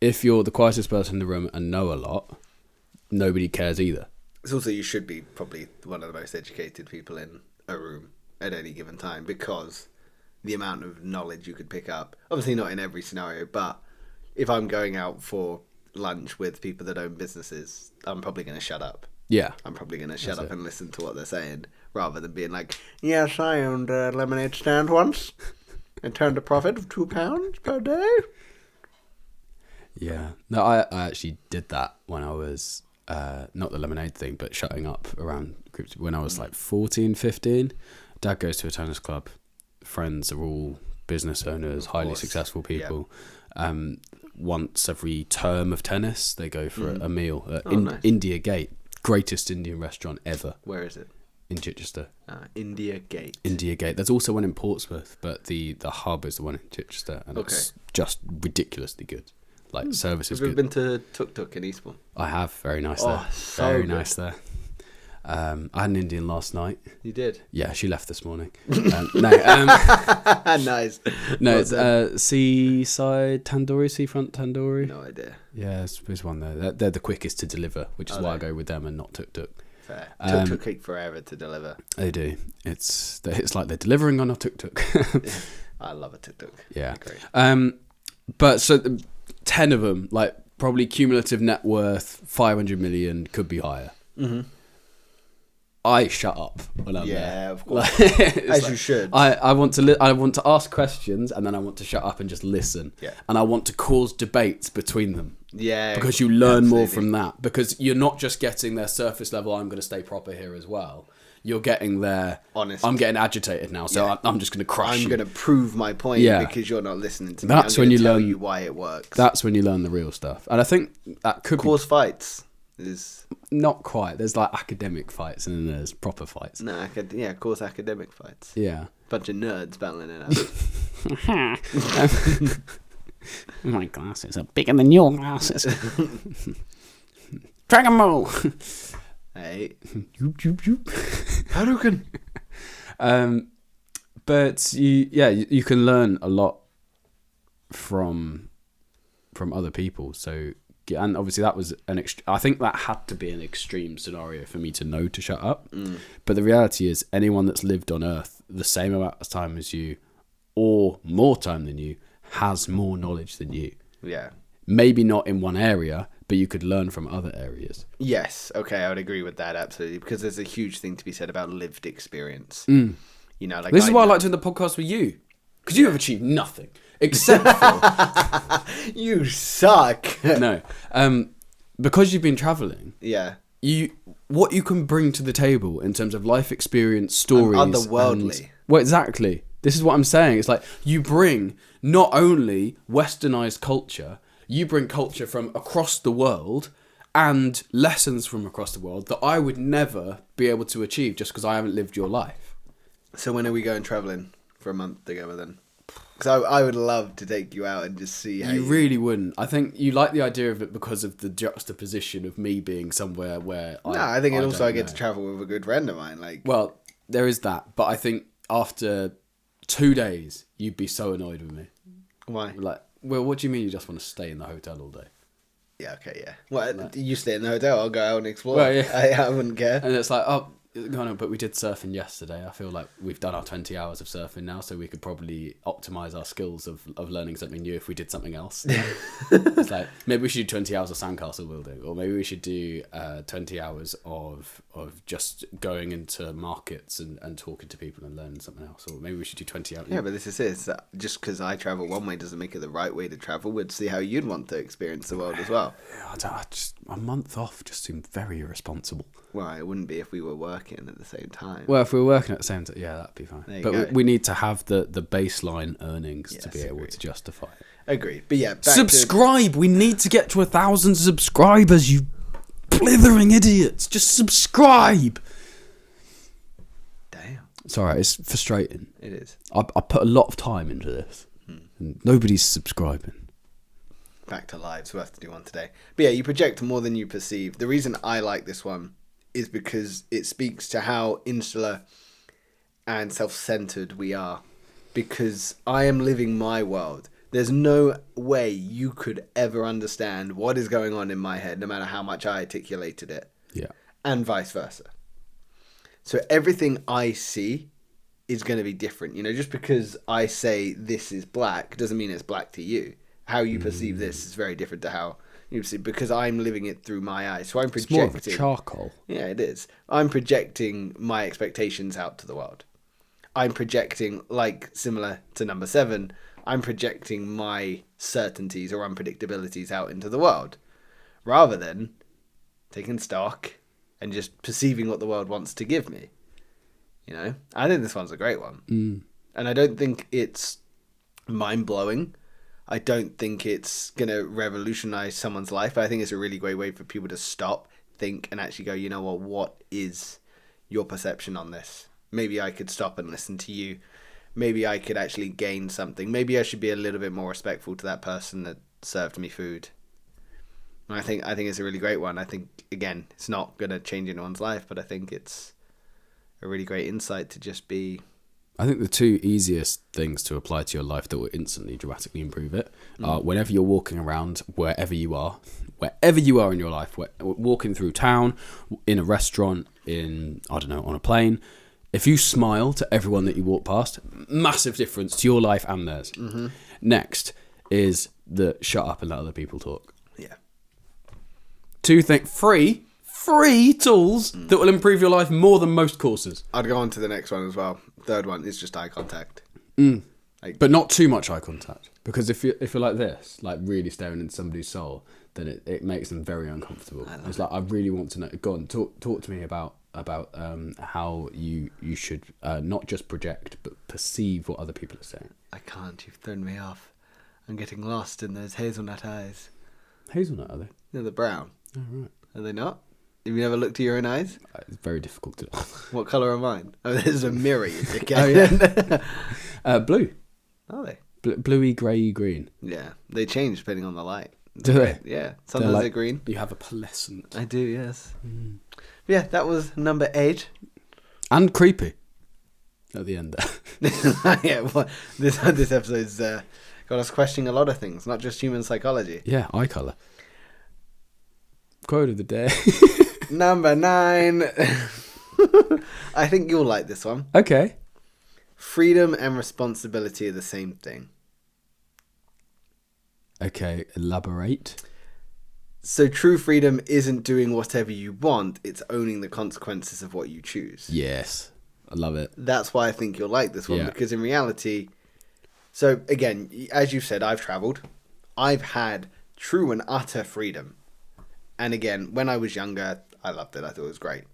If you're the quietest person in the room and know a lot, nobody cares either. It's also, you should be probably one of the most educated people in a room at any given time, because the amount of knowledge you could pick up, obviously not in every scenario, but if I'm going out for lunch with people that own businesses, I'm probably going to shut up. Yeah. I'm probably going to shut up and listen to what they're saying, rather than being like, yes, I owned a lemonade stand once and turned a profit of £2 per day. Yeah. No, I actually did that when I was, not the lemonade thing, but shutting up around groups when I was like 14, 15. Dad goes to a tennis club. Friends are all business owners, highly successful people. Yeah. Once every term of tennis, they go for a meal at nice. India Gate, greatest Indian restaurant ever. Where is it? In Chichester. India Gate. India Gate. There's also one in Portsmouth, but the hub is the one in Chichester, and it's just ridiculously good. Like, service is good. Have you been to Tuk Tuk in Eastbourne? I have. Very nice there. So very good. nice there. I had an Indian last night. You did? Yeah, she left this morning. No, Nice. No, it's seaside tandoori, seafront tandoori. No idea. Yeah, there's one there. They're the quickest to deliver, which is why I go with them and not Tuk Tuk. Fair. Tuk Tuk take forever to deliver. They do. It's like they're delivering on a Tuk Tuk. I love a Tuk Tuk. Yeah. Great. But so 10 of them, like, probably cumulative net worth 500 million, could be higher. Mm-hmm. I shut up when I'm there. Yeah, of course. As you should. I want to ask questions, and then I want to shut up and just listen. Yeah. And I want to cause debates between them. Yeah. Because you learn more from that. Because you're not just getting their surface level, I'm going to stay proper here as well. you're getting there. Honest. I'm getting agitated now, so I'm just going to crush you. I'm going to prove my point because you're not listening to me. That's I'm when you tell learn you why it works. That's when you learn the real stuff. And I think that could Cause fights is not quite. There's like academic fights and then there's proper fights. no, cause academic fights. Yeah. Bunch of nerds battling it out. My glasses are bigger than your glasses. Dragon Ball. Hey, Hadouken. But you can learn a lot from other people. So, and obviously that was I think that had to be an extreme scenario for me to know to shut up. But the reality is, anyone that's lived on Earth the same amount of time as you, or more time than you, has more knowledge than you. yeah. Maybe not in one area, but you could learn from other areas. Yes, okay, I would agree with that, absolutely. Because there's a huge thing to be said about lived experience. You know, like This is why I like doing the podcast with you. Because you have achieved nothing. Except for... You suck! No. Because you've been travelling, Yeah. what you can bring to the table in terms of life experience, stories... otherworldly. Well, exactly. This is what I'm saying. It's like you bring not only westernized culture, you bring culture from across the world and lessons from across the world that I would never be able to achieve just because I haven't lived your life. So when are we going travelling for a month together then? Because I would love to take you out and just see how You really wouldn't. I think you like the idea of it because of the juxtaposition of me being somewhere where I think also I get know. to travel with a good friend of mine. Like, Well, there is that, but I think after 2 days, you'd be so annoyed with me. why? Like, well, what do you mean you just want to stay in the hotel all day? Yeah, okay, yeah. Well, you stay in the hotel, I'll go out and explore. Well, yeah. I wouldn't care. And it's like, oh, no, but we did surfing yesterday. I feel like we've done our 20 hours of surfing now, so we could probably optimize our skills of learning something new if we did something else. It's like, maybe we should do 20 hours of sandcastle building, or maybe we should do 20 hours of just going into markets and talking to people and learning something else, or maybe we should do 20 hours. Yeah, but this is it. It's that just because I travel one way doesn't make it the right way to travel. We'd see how you'd want to experience the world as well. I just a month off just seemed very irresponsible. Well, it wouldn't be if we were working at the same time. Well, if we were working at the same time, yeah, that'd be fine. There you But go. we need to have the baseline earnings to Yes, be able agreed. to justify it. Agreed. But yeah, back Subscribe! We need to get to 1,000 subscribers, you blithering idiots! Just subscribe! Damn, Sorry, it's frustrating. it is. I put a lot of time into this, and nobody's subscribing. Back to lives. We'll have to do one today. But yeah, you project more than you perceive. The reason I like this one is because it speaks to how insular and self-centered we are. Because I am living my world. There's no way you could ever understand what is going on in my head, no matter how much I articulated it. Yeah. And vice versa. So everything I see is going to be different. You know, just because I say this is black doesn't mean it's black to you. How you perceive this is very different to how you see, because I'm living it through my eyes. So I'm It's projecting. more of a charcoal. Yeah, it is. I'm projecting my expectations out to the world. I'm projecting, like similar to number 7, I'm projecting my certainties or unpredictabilities out into the world, rather than taking stock and just perceiving what the world wants to give me. You know, I think this one's a great one, and I don't think it's mind blowing. I don't think it's gonna revolutionize someone's life. But I think it's a really great way for people to stop, think, and actually go, you know what is your perception on this? Maybe I could stop and listen to you. Maybe I could actually gain something. Maybe I should be a little bit more respectful to that person that served me food. And I think it's a really great one. I think, again, it's not going to change anyone's life, but I think it's a really great insight to just be... I think the 2 easiest things to apply to your life that will instantly dramatically improve it are whenever you're walking around, wherever you are in your life, walking through town, in a restaurant, on a plane. If you smile to everyone that you walk past, massive difference to your life and theirs. Mm-hmm. Next is the shut up and let other people talk. Yeah. 2 things, free tools that will improve your life more than most courses. I'd go on to the next one as well. Third one is just eye contact. But not too much eye contact. Because if you're like this, like really staring into somebody's soul, then it makes them very uncomfortable. It's like, I really want to know. Go on, talk to me about about how you should not just project but perceive what other people are saying. I can't. You've thrown me off. I'm getting lost in those hazelnut eyes. Hazelnut, are they? No, they're brown. Oh, right. Are they not? Have you never looked at your own eyes? It's very difficult to. What colour are mine? Oh, there's a mirror. You dickhead. Blue. Are they? Bluey, grey, green. Yeah, they change depending on the light. Do they? Yeah, sometimes they're green. You have a pearlescent. I do, yes. Yeah, that was number 8. And creepy. At the end there. Yeah, well, this episode's got us questioning a lot of things, not just human psychology. Yeah, eye colour. Quote of the day. Number 9. I think you'll like this one. Okay. Freedom and responsibility are the same thing. Okay, elaborate. So true freedom isn't doing whatever you want, it's owning the consequences of what you choose. Yes. I love it. That's why I think you'll like this one, Yeah. because in reality... So, again, as you've said, I've travelled. I've had true and utter freedom. And again, when I was younger, I loved it. I thought it was great.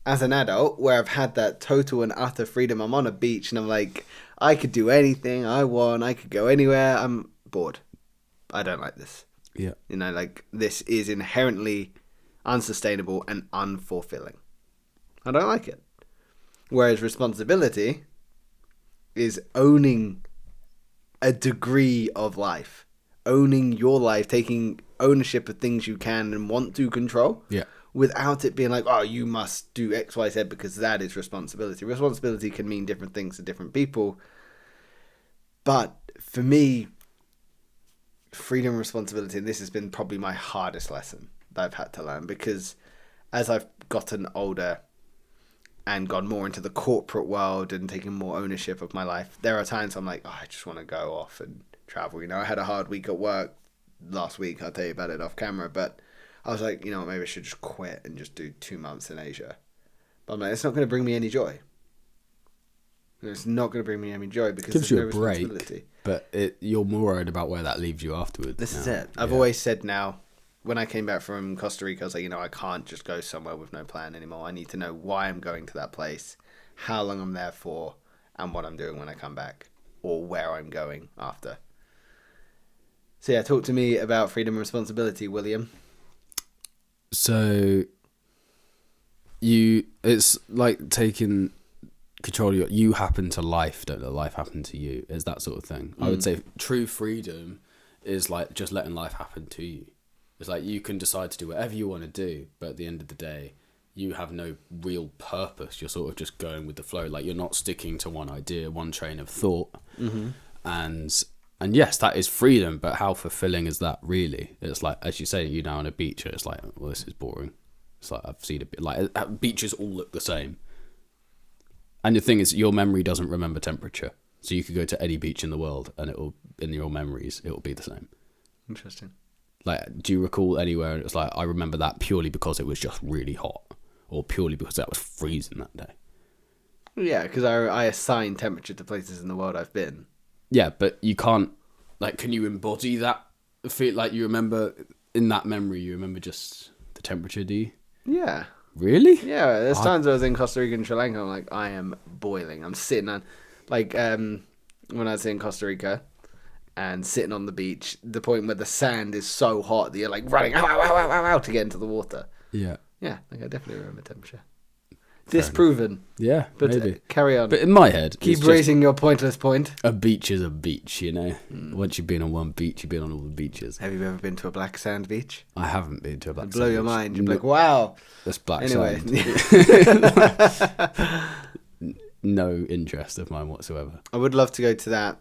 As an adult, where I've had that total and utter freedom, I'm on a beach and I'm like, I could do anything I want. I could go anywhere. I'm bored. I don't like this. Yeah. You know, like, this is inherently unsustainable and unfulfilling. I don't like it. Whereas responsibility is owning a degree of life. Owning your life, taking ownership of things you can and want to control. Yeah. Without it being like, oh, you must do X, Y, Z because that is responsibility. Responsibility can mean different things to different people. But for me, freedom and responsibility, and this has been probably my hardest lesson that I've had to learn, because as I've gotten older and gone more into the corporate world and taken more ownership of my life, there are times I'm like, oh, I just want to go off and travel. You know, I had a hard week at work last week. I'll tell you about it off camera, but I was like, you know what, maybe I should just quit and just do 2 months in Asia. But I'm like, it's not going to bring me any joy. It's not going to bring me any joy because Gives there's you no a break, responsibility. but you're more worried about where that leaves you afterwards. This now. is it. I've always said now, when I came back from Costa Rica, I was like, you know, I can't just go somewhere with no plan anymore. I need to know why I'm going to that place, how long I'm there for, and what I'm doing when I come back, or where I'm going after. So yeah, talk to me about freedom and responsibility, William. So it's like taking control of you happen to life, don't let life happen to you. It's that sort of thing. I would say true freedom is like just letting life happen to you. It's like you can decide to do whatever you want to do, but at the end of the day, you have no real purpose. You're sort of just going with the flow. Like, you're not sticking to one idea, one train of thought. Mm-hmm. And yes, that is freedom, but how fulfilling is that really? It's like, as you say, you're now on a beach, and it's like, well, this is boring. It's like, I've seen a bit, like, beaches all look the same. And the thing is, your memory doesn't remember temperature. So you could go to any beach in the world, and it'll, in your memories, it will be the same. Interesting. Like, do you recall anywhere, and it was like, I remember that purely because it was just really hot, or purely because that was freezing that day? Yeah, because I assign temperature to places in the world I've been. Yeah, but you can't, like, can you embody that? Feel like you remember, in that memory, you remember just the temperature, do you? Yeah. Really? Yeah, there's times I was in Costa Rica and Sri Lanka, I'm like, I am boiling. I'm sitting on, like, when I was in Costa Rica and sitting on the beach, the point where the sand is so hot that you're, like, running to get into the water. Yeah. Yeah, like, I definitely remember temperature. Disproven. Yeah, But maybe. carry on. But in my head, Keep it's raising your pointless point. just a beach is a beach, you know? Once you've been on one beach, you've been on all the beaches. Have you ever been to a black sand beach? I haven't been to a black It'd blow sand your beach. mind. You'd be like, wow. That's black Anyway. sand. No interest of mine whatsoever. I would love to go to that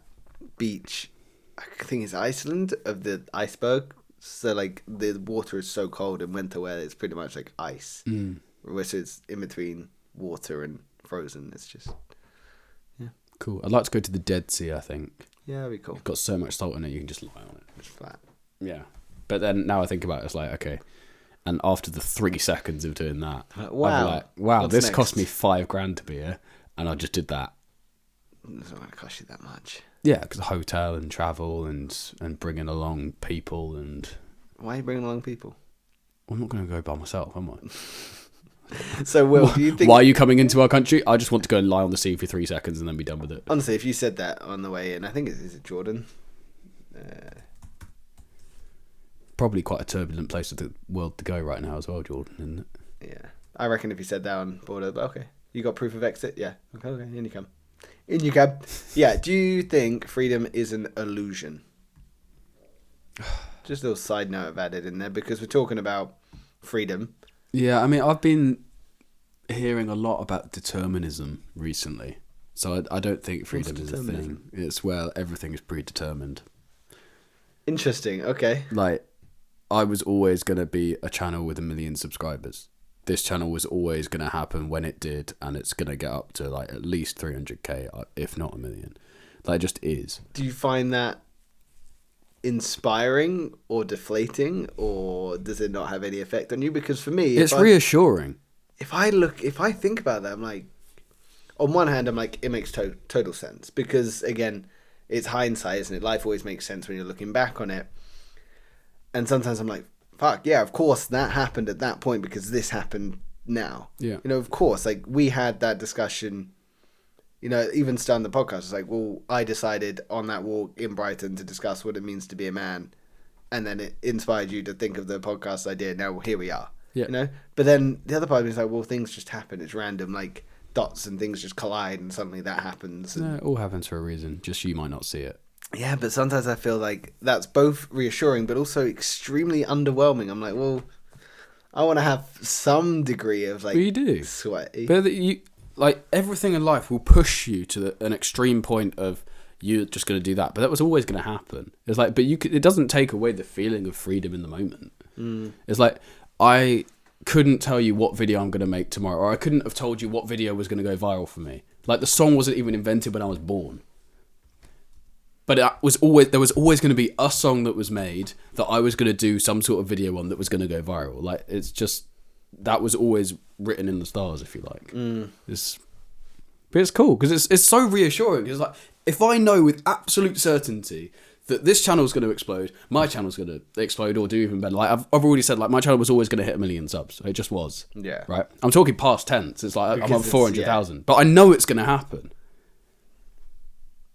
beach. I think it's Iceland, of the iceberg. So, like, the water is so cold in winter where it's pretty much like ice. Which is in between water and frozen. It's just, yeah. Cool. I'd like to go to the Dead Sea, I think. Yeah, that'd be cool. It's got so much salt in it, you can just lie on it. It's flat. Yeah. But then now I think about it, it's like, okay. And after the 3 seconds of doing that, Wow. I'd be like, wow, What's this next? cost me $5,000 to be here. And I just did that. It's not going to cost you that much. Yeah, because hotel and travel and bringing along people and... Why are you bringing along people? I'm not going to go by myself, am I? So, Will, do you think... Why are you coming into our country? I just want to go and lie on the sea for 3 seconds and then be done with it. Honestly, if you said that on the way in, I think is it Jordan? Probably quite a turbulent place of the world to go right now as well, Jordan, isn't it? Yeah. I reckon if you said that on border, but okay. You got proof of exit? Yeah. Okay, in you come. In you come. Yeah, do you think freedom is an illusion? Just a little side note I've added in there because we're talking about freedom. Yeah, I mean, I've been hearing a lot about determinism recently. So I don't think freedom is a thing. It's where everything is predetermined. Interesting, okay. Like, I was always going to be a channel with 1 million subscribers. This channel was always going to happen when it did, and it's going to get up to like at least 300k, if not 1 million. Like, it just is. Do you find that inspiring or deflating, or does it not have any effect on you? Because for me, it's reassuring. If I think about that, I'm like, on one hand, I'm like, it makes total sense because again, it's hindsight, isn't it? Life always makes sense when you're looking back on it. And sometimes I'm like, fuck yeah, of course that happened at that point because this happened now. Yeah, you know, of course, like we had that discussion. You know, even starting the podcast, it's like, well, I decided on that walk in Brighton to discuss what it means to be a man. And then it inspired you to think of the podcast idea. Now, here we are. Yeah. You know? But then the other part of me is like, well, things just happen. It's random. Like, dots and things just collide and suddenly that happens. And... No, it all happens for a reason. Just you might not see it. Yeah, but sometimes I feel like that's both reassuring but also extremely underwhelming. I'm like, well, I want to have some degree of, like... Well, you do. Sweaty. But you... Like, everything in life will push you to an extreme point of you're just going to do that. But that was always going to happen. It's like, but it doesn't take away the feeling of freedom in the moment. It's like, I couldn't tell you what video I'm going to make tomorrow, or I couldn't have told you what video was going to go viral for me. Like, the song wasn't even invented when I was born. But there was always going to be a song that was made that I was going to do some sort of video on that was going to go viral. Like, it's just... That was always written in the stars, if you like. But it's cool because it's so reassuring. It's like, if I know with absolute certainty that this channel's going to explode, my channel's going to explode or do even better. Like I've already said, like my channel was always going to hit 1 million subs. It just was. Yeah. Right. I'm talking past tense. It's like Because I'm on 400,000, but I know it's going to happen.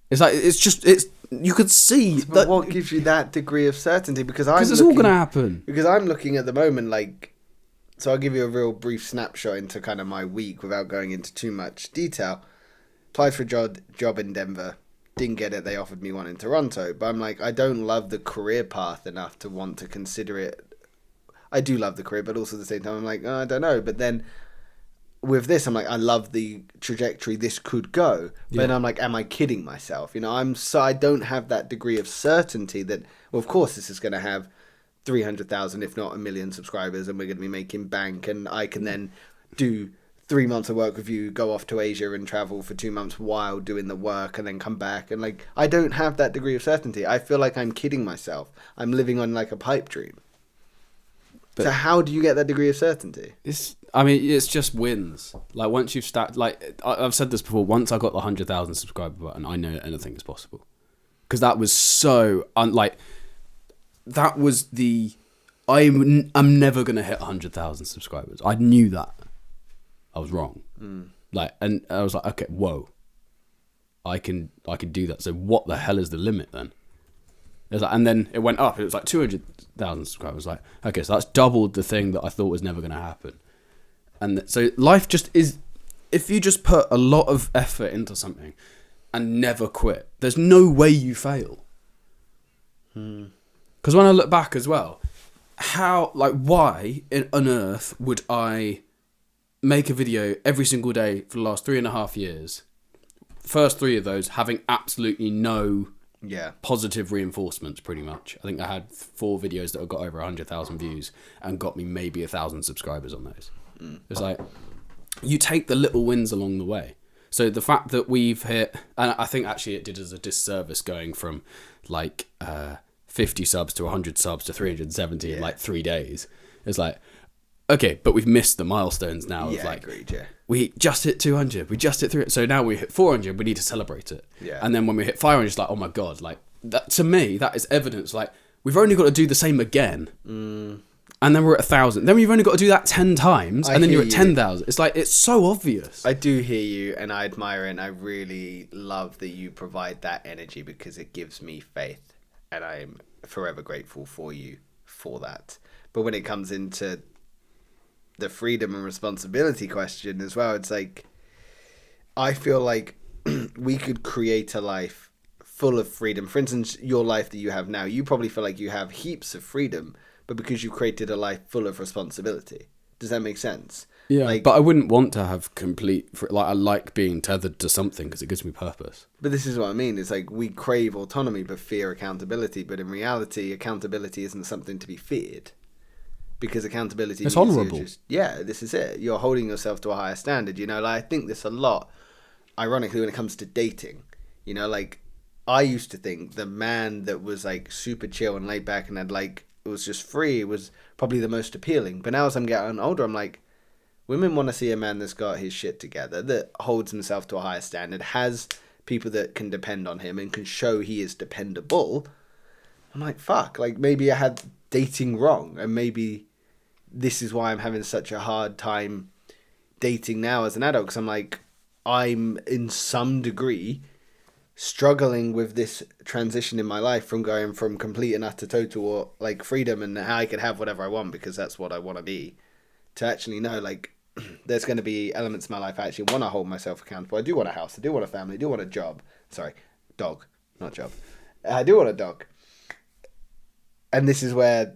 It's like you could see But that. what gives you that degree of certainty? Because it's all going to happen. Because I'm looking at the moment like. So I'll give you a real brief snapshot into kind of my week without going into too much detail. Applied for a job in Denver. Didn't get it. They offered me one in Toronto. But I'm like, I don't love the career path enough to want to consider it. I do love the career, but also at the same time, I'm like, oh, I don't know. But then with this, I'm like, I love the trajectory this could go. But then I'm like, am I kidding myself? You know, I don't have that degree of certainty that, well, of course, this is going to have 300,000 if not 1 million subscribers and we're going to be making bank and I can then do 3 months of work with you, go off to Asia and travel for 2 months while doing the work and then come back. And like, I don't have that degree of certainty. I feel like I'm kidding myself. I'm living on like a pipe dream. But so how do you get that degree of certainty? It's just wins. Like once you've started, like I've said this before, once I got the 100,000 subscriber button, I know anything is possible. Because that was so, that was I'm never going to hit 100,000 subscribers. I knew that. I was wrong. Like, and I was like, okay, whoa. I can do that. So what the hell is the limit then? It was like, and then it went up. It was like 200,000 subscribers. Like, okay, so that's doubled the thing that I thought was never going to happen. And so life just is, if you just put a lot of effort into something and never quit, there's no way you fail. Because when I look back as well, why on earth would I make a video every single day for the last 3.5 years? First 3 of those having absolutely no positive reinforcements, pretty much. I think I had 4 videos that got over 100,000 views and got me maybe 1,000 subscribers on those. It's like, you take the little wins along the way. So the fact that we've hit, and I think actually it did us a disservice going from like 50 subs to 100 subs to 370 in like 3 days. It's like, okay, but we've missed the milestones now. Yeah, of like, agreed, yeah. We just hit 200, we just hit 300. So now we hit 400, we need to celebrate it. Yeah. And then when we hit 500, it's like, oh my God, like that, to me, that is evidence. Like, we've only got to do the same again. and then we're at 1,000. Then you've only got to do that 10 times, and then you're at 10,000. It's like, it's so obvious. I do hear you, and I admire it, and I really love that you provide that energy because it gives me faith, and I'm forever grateful for you for that. But when it comes into the freedom and responsibility question as well, it's like, I feel like we could create a life full of freedom. For instance, your life that you have now, you probably feel like you have heaps of freedom, but because you created a life full of responsibility. Does that make sense? Yeah, like, but I wouldn't want to have I like being tethered to something because it gives me purpose. But this is what I mean. It's like we crave autonomy but fear accountability. But in reality, accountability isn't something to be feared. Because accountability it's means honourable. This is it. You're holding yourself to a higher standard. You know, like I think this a lot, ironically, when it comes to dating. You know, like I used to think the man that was like super chill and laid back and had like, it was just free, was probably the most appealing. But now as I'm getting older, I'm like, women want to see a man that's got his shit together, that holds himself to a higher standard, has people that can depend on him and can show he is dependable. I'm like, fuck, like maybe I had dating wrong, and maybe this is why I'm having such a hard time dating now as an adult, because I'm like, I'm in some degree struggling with this transition in my life from going from complete and utter total or like freedom and how I could have whatever I want because that's what I want to be, to actually know like there's going to be elements in my life I actually want to hold myself accountable. I do want a house, I do want a family, I do want a job. Sorry, dog, not job. I do want a dog. And this is where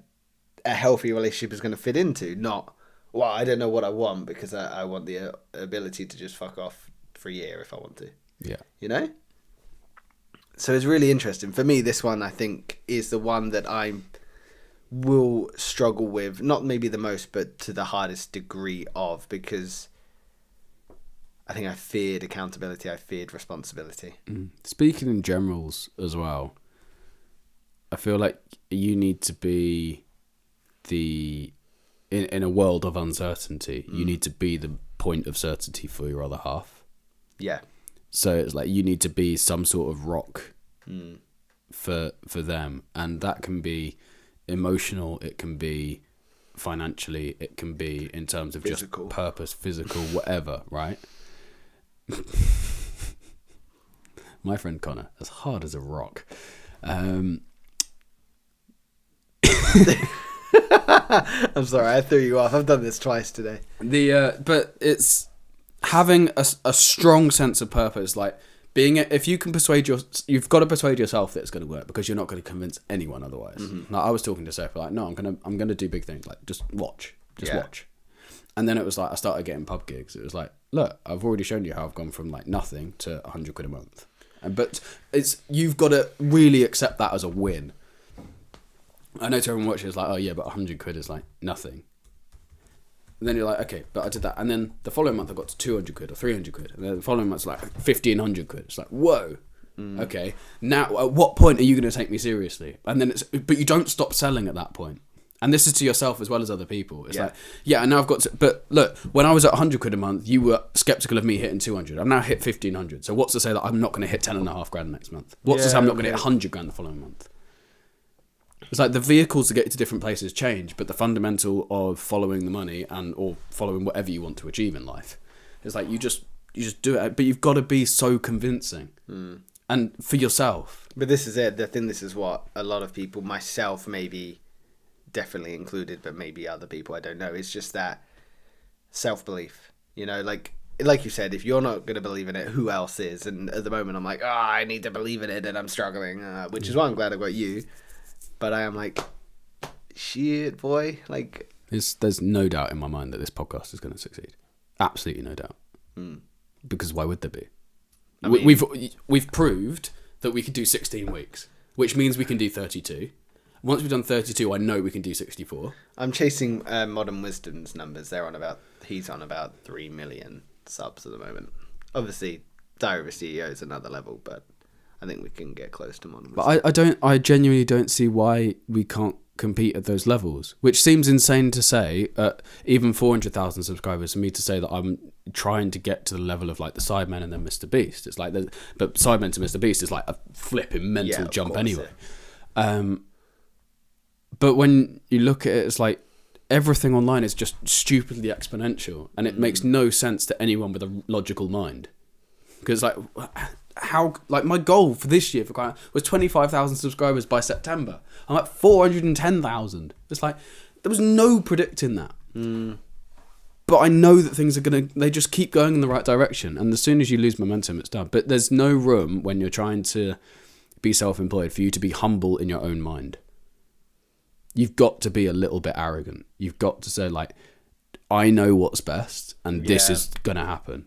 a healthy relationship is going to fit into, not, well, I don't know what I want because I want the ability to just fuck off for a year if I want to. Yeah. You know? So it's really interesting. For me, this one, I think, is the one that I will struggle with, not maybe the most, but to the hardest degree of, because I think I feared accountability, I feared responsibility. Speaking in generals as well, I feel like you need to be in a world of uncertainty, you need to be the point of certainty for your other half. Yeah. So it's like you need to be some sort of rock for them, and that can be emotional, it can be financially, it can be in terms of physical. Just purpose, physical, whatever, right? My friend Connor, as hard as a rock. I'm sorry, I threw you off. I've done this twice today. But it's having a strong sense of purpose, like being if you can you've got to persuade yourself that it's going to work, because you're not going to convince anyone otherwise. Like I was talking to Seth, like, no, I'm gonna do big things, like just watch. And then it was like I started getting pub gigs. It was like, look, I've already shown you how I've gone from like nothing to 100 quid a month. But you've got to really accept that as a win. I know to everyone watching is like, oh yeah, but 100 quid is like nothing. And then you're like, okay, but I did that. And then the following month I got to 200 quid or 300 quid. And then the following month's like 1,500 quid. It's like, whoa. Okay. Now, at what point are you going to take me seriously? And then but you don't stop selling at that point. And this is to yourself as well as other people. It's like, yeah, and now I've got to, but look, when I was at 100 quid a month, you were skeptical of me hitting 200. I've now hit 1,500. So what's to say that I'm not going to hit 10.5 grand next month? What's to say I'm not going to hit 100 grand the following month? It's like the vehicles to get you to different places change, but the fundamental of following the money or following whatever you want to achieve in life is like you just do it, but you've got to be so convincing and for yourself. But this is it. I think this is what a lot of people, myself maybe definitely included, but maybe other people, I don't know. It's just that self-belief, you know, like you said, if you're not going to believe in it, who else is? And at the moment I'm like, I need to believe in it and I'm struggling, which is why I'm glad I got you. But I am like, shit, boy. Like, there's no doubt in my mind that this podcast is going to succeed. Absolutely no doubt. Because why would there be? I mean, we've proved that we can do 16 weeks, which means we can do 32. Once we've done 32, I know we can do 64. I'm chasing Modern Wisdom's numbers. He's on about 3 million subs at the moment. Obviously, Diary of a CEO is another level, but I think we can get close to Modern Wisdom. But I genuinely don't see why we can't compete at those levels, which seems insane to say, even 400,000 subscribers, for me to say that I'm trying to get to the level of like the Sidemen and then Mr. Beast. It's like, but Sidemen to Mr. Beast is like a flipping mental jump anyway. But when you look at it, it's like, everything online is just stupidly exponential, and it makes no sense to anyone with a logical mind. Because like, how like my goal for this year was 25,000 subscribers by September. I'm at 410,000. It's like there was no predicting that. But I know that things are they just keep going in the right direction, and as soon as you lose momentum, it's done. But there's no room when you're trying to be self-employed for you to be humble in your own mind. You've got to be a little bit arrogant. You've got to say like, I know what's best, and this is gonna happen.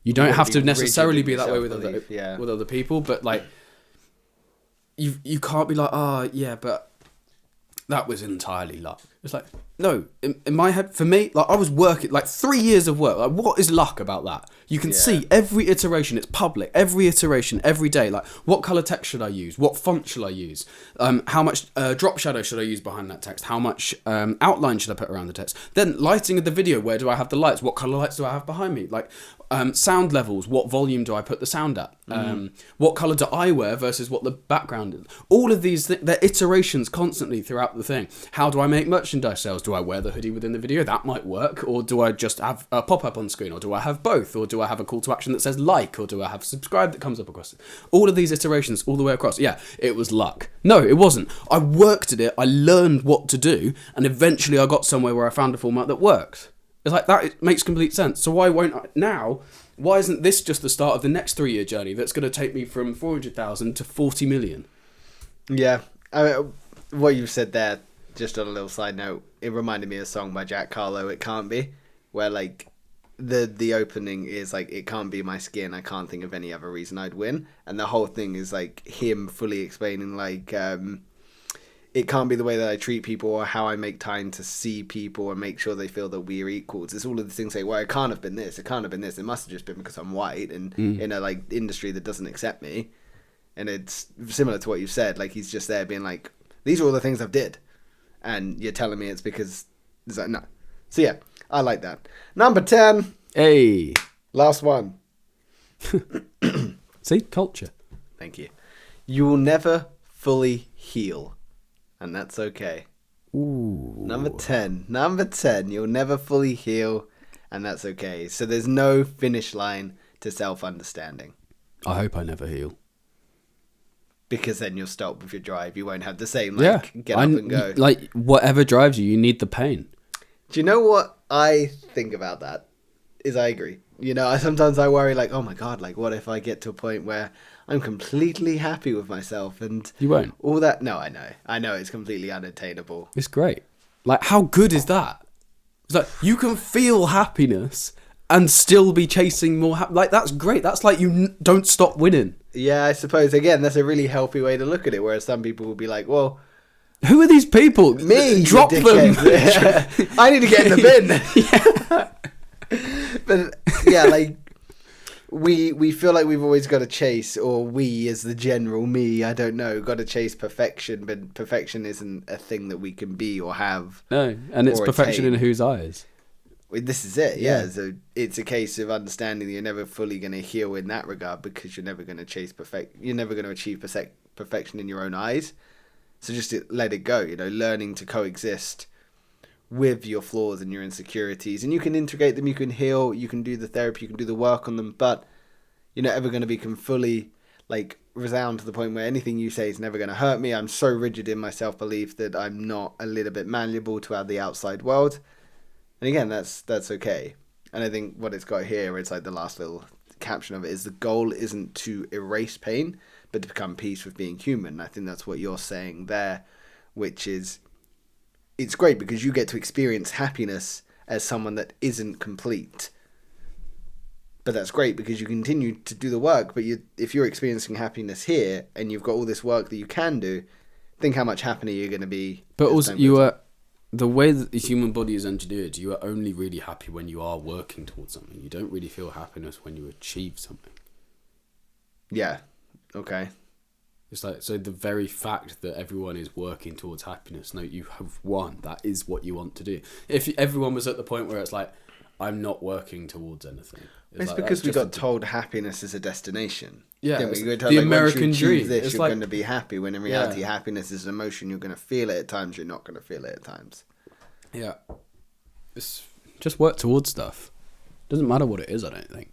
You don't have to necessarily be that way with other people, but like, you can't be like, oh yeah, but that was entirely luck. It's like, no, in my head, for me, like I was working like 3 years of work. Like, what is luck about that? You can see every iteration. It's public. Every iteration, every day. Like, what color text should I use? What font should I use? How much drop shadow should I use behind that text? How much outline should I put around the text? Then lighting of the video. Where do I have the lights? What color lights do I have behind me? Like, sound levels. What volume do I put the sound at? What color do I wear versus what the background is? All of these they're iterations constantly throughout the thing. How do I make merchandise sales? Do I wear the hoodie within the video? That might work. Or do I just have a pop-up on screen? Or do I have both? Or do I have a call to action that says like? Or do I have subscribe that comes up across it? All of these iterations all the way across. Yeah, it was luck. No, it wasn't. I worked at it. I learned what to do. And eventually I got somewhere where I found a format that works. It's like that. It makes complete sense. So why won't I now? Why isn't this just the start of the next 3-year journey that's going to take me from 400,000 to 40 million? Yeah. What you said there, just on a little side note, it reminded me of a song by Jack Harlow, It Can't Be, where like the opening is like, it can't be my skin, I can't think of any other reason I'd win. And the whole thing is like him fully explaining like, it can't be the way that I treat people or how I make time to see people and make sure they feel that we're equals. It's all of the things like, well, it can't have been this, it can't have been this. It must have just been because I'm white and in a like industry that doesn't accept me. And it's similar to what you said. Like, he's just there being like, these are all the things I've did. And you're telling me it's because... It's like, no. So yeah, I like that. Number 10. Hey. Last one. See? Culture. Thank you. You will never fully heal. And that's okay. Ooh. Number 10. Number 10. You'll never fully heal. And that's okay. So there's no finish line to self-understanding. I hope I never heal. Because then you'll stop with your drive. You won't have the same, like, get up and go. Like, whatever drives you, you need the pain. Do you know what I think about that? Is I agree. You know, sometimes I worry, like, oh my God, like, what if I get to a point where I'm completely happy with myself and... You won't. All that... No, I know. I know it's completely unattainable. It's great. Like, how good is that? It's like, you can feel happiness and still be chasing more... Like, that's great. That's like you don't stop winning. Yeah, I suppose, again, that's a really healthy way to look at it, whereas some people will be like, well... Who are these people? Me, drop them. I need to get in the bin. But, yeah, like, we feel like we've always got to chase, or we as the general me, I don't know, got to chase perfection, but perfection isn't a thing that we can be or have. No, and it's perfection in whose eyes? This is it, yeah. So it's a case of understanding that you're never fully going to heal in that regard because you're never going to chase you're never going to achieve perfection in your own eyes. So just let it go, you know, learning to coexist with your flaws and your insecurities. And you can integrate them, you can heal, you can do the therapy, you can do the work on them, but you're not ever going to be fully, like, resound to the point where anything you say is never going to hurt me. I'm so rigid in my self-belief that I'm not a little bit malleable to the outside world. And again, that's okay. And I think what it's got here, it's like the last little caption of it, is the goal isn't to erase pain, but to become peace with being human. I think that's what you're saying there, which is, it's great because you get to experience happiness as someone that isn't complete. But that's great because you continue to do the work, but if you're experiencing happiness here and you've got all this work that you can do, think how much happier you're going to be. But also, you are... The way that the human body is engineered, you are only really happy when you are working towards something. You don't really feel happiness when you achieve something. Yeah. Okay. It's like, so the very fact that everyone is working towards happiness, no, you have won. That is what you want to do. If everyone was at the point where it's like, I'm not working towards anything. It's like, because we got told happiness is a destination. Yeah, the American dream. You're going to be happy, when in reality, happiness is an emotion. You're going to feel it at times, you're not going to feel it at times. Yeah. It's just work towards stuff. Doesn't matter what it is, I don't think.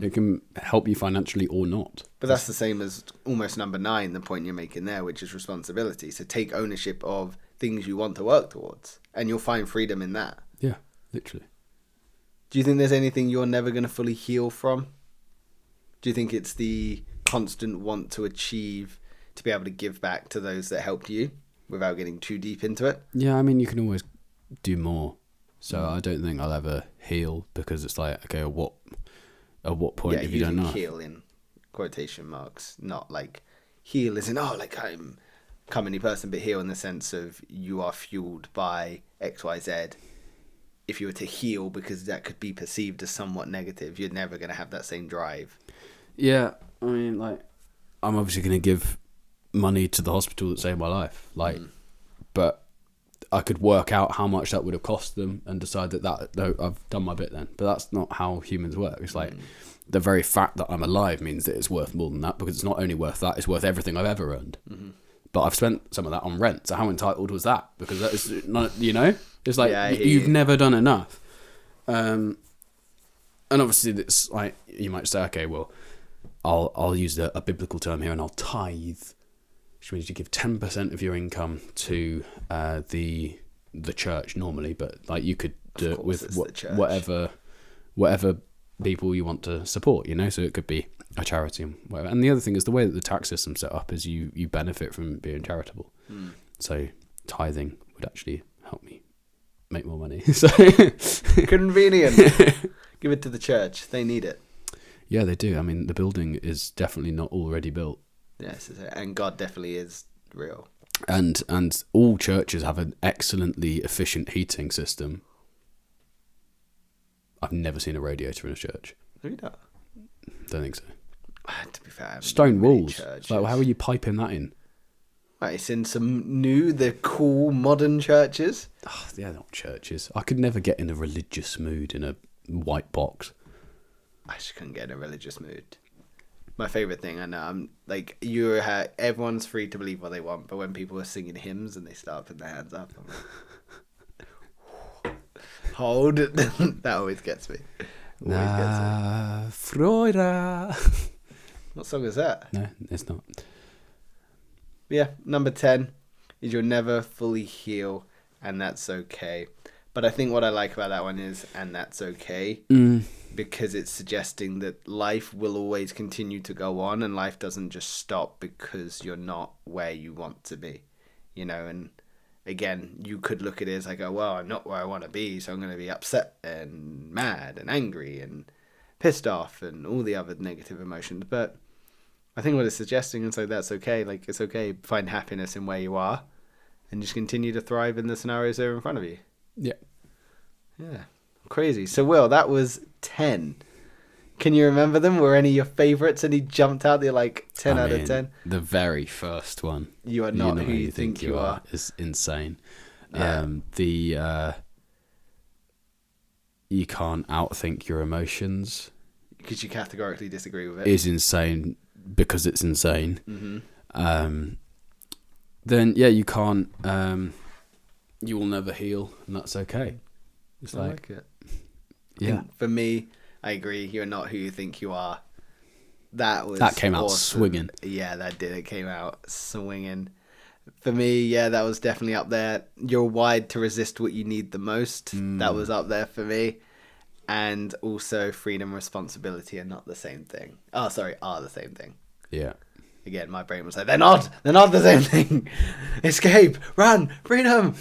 It can help you financially or not. But that's the same as almost number 9, the point you're making there, which is responsibility. So take ownership of things you want to work towards, and you'll find freedom in that. Yeah, literally. Do you think there's anything you're never going to fully heal from? Do you think it's the constant want to achieve, to be able to give back to those that helped you without getting too deep into it? Yeah, I mean, you can always do more. So I don't think I'll ever heal, because it's like, okay, at what point have you done that? Heal in quotation marks, not like heal as in, like I'm become any person, but heal in the sense of you are fueled by XYZ. If you were to heal because that could be perceived as somewhat negative, you're never going to have that same drive. Yeah, I mean, like, I'm obviously going to give money to the hospital that saved my life. Like, but I could work out how much that would have cost them and decide that no, I've done my bit then. But that's not how humans work. It's like the very fact that I'm alive means that it's worth more than that, because it's not only worth that, it's worth everything I've ever earned. But I've spent some of that on rent. So how entitled was that? Because that is not, it's like you've never done enough. And obviously it's like, you might say, okay, well, I'll use a biblical term here, and I'll tithe, which means you give 10% of your income to the church normally, but like you could do it with whatever people you want to support, so it could be a charity and whatever. And the other thing is the way that the tax system's set up is you benefit from being charitable. So tithing would actually help me make more money. So convenient. Give it to the church. They need it. Yeah, they do. I mean, the building is definitely not already built. Yes, and God definitely is real. And all churches have an excellently efficient heating system. I've never seen a radiator in a church. Maybe not. Don't think so. To be fair, stone walls. Like, how are you piping that in? Right, it's in the cool modern churches. Oh, they're not churches. I could never get in a religious mood in a white box. I just couldn't get in a religious mood. My favourite thing, I know, I'm like, everyone's free to believe what they want, but when people are singing hymns and they start putting their hands up, I'm like, hold. That always gets me. Freude. What song is that? No, it's not. Yeah, number 10 is you'll never fully heal, and that's okay. But I think what I like about that one is, and that's okay, because it's suggesting that life will always continue to go on, and life doesn't just stop because you're not where you want to be, and again, you could look at it as like, oh, well, I'm not where I want to be, so I'm going to be upset and mad and angry and pissed off and all the other negative emotions. But I think what it's suggesting is like, that's okay. Like, it's okay. Find happiness in where you are and just continue to thrive in the scenarios that are in front of you. Yeah. Yeah. Crazy. So, Will, that was 10. Can you remember them? Were any of your favourites? Any jumped out? They're like 10 out of 10? The very first one. You are not who you think you are. Is insane. Yeah. You can't outthink your emotions. Because you categorically disagree with it. Is insane because it's insane. Then, yeah, you can't... you will never heal, and that's okay. It's I like it. Yeah. And for me, I agree. You're not who you think you are. That came out swinging. Yeah, that did. It came out swinging. For me, yeah, that was definitely up there. You're wide to resist what you need the most. That was up there for me. And also, freedom and responsibility are not the same thing. Oh, sorry, are the same thing. Yeah. Again, my brain was like, they're not the same thing. Escape, run, freedom.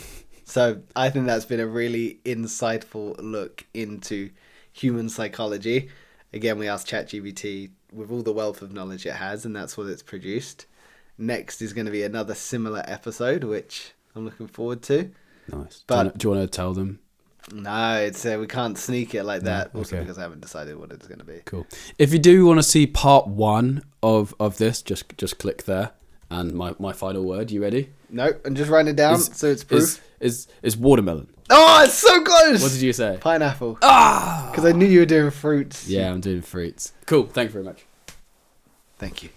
So I think that's been a really insightful look into human psychology. Again, we asked ChatGPT with all the wealth of knowledge it has, and that's what it's produced. Next is going to be another similar episode, which I'm looking forward to. Nice. But do you want to tell them? No, it's we can't sneak it like that. No, also okay. because I haven't decided what it's going to be. Cool. If you do want to see part 1 of this, just click there. And my final word. You ready? No, I'm just writing it down so it's proof. Is watermelon. Oh, it's so close. What did you say? Pineapple. Because I knew you were doing fruits. Yeah, I'm doing fruits. Cool. Thank you very much. Thank you.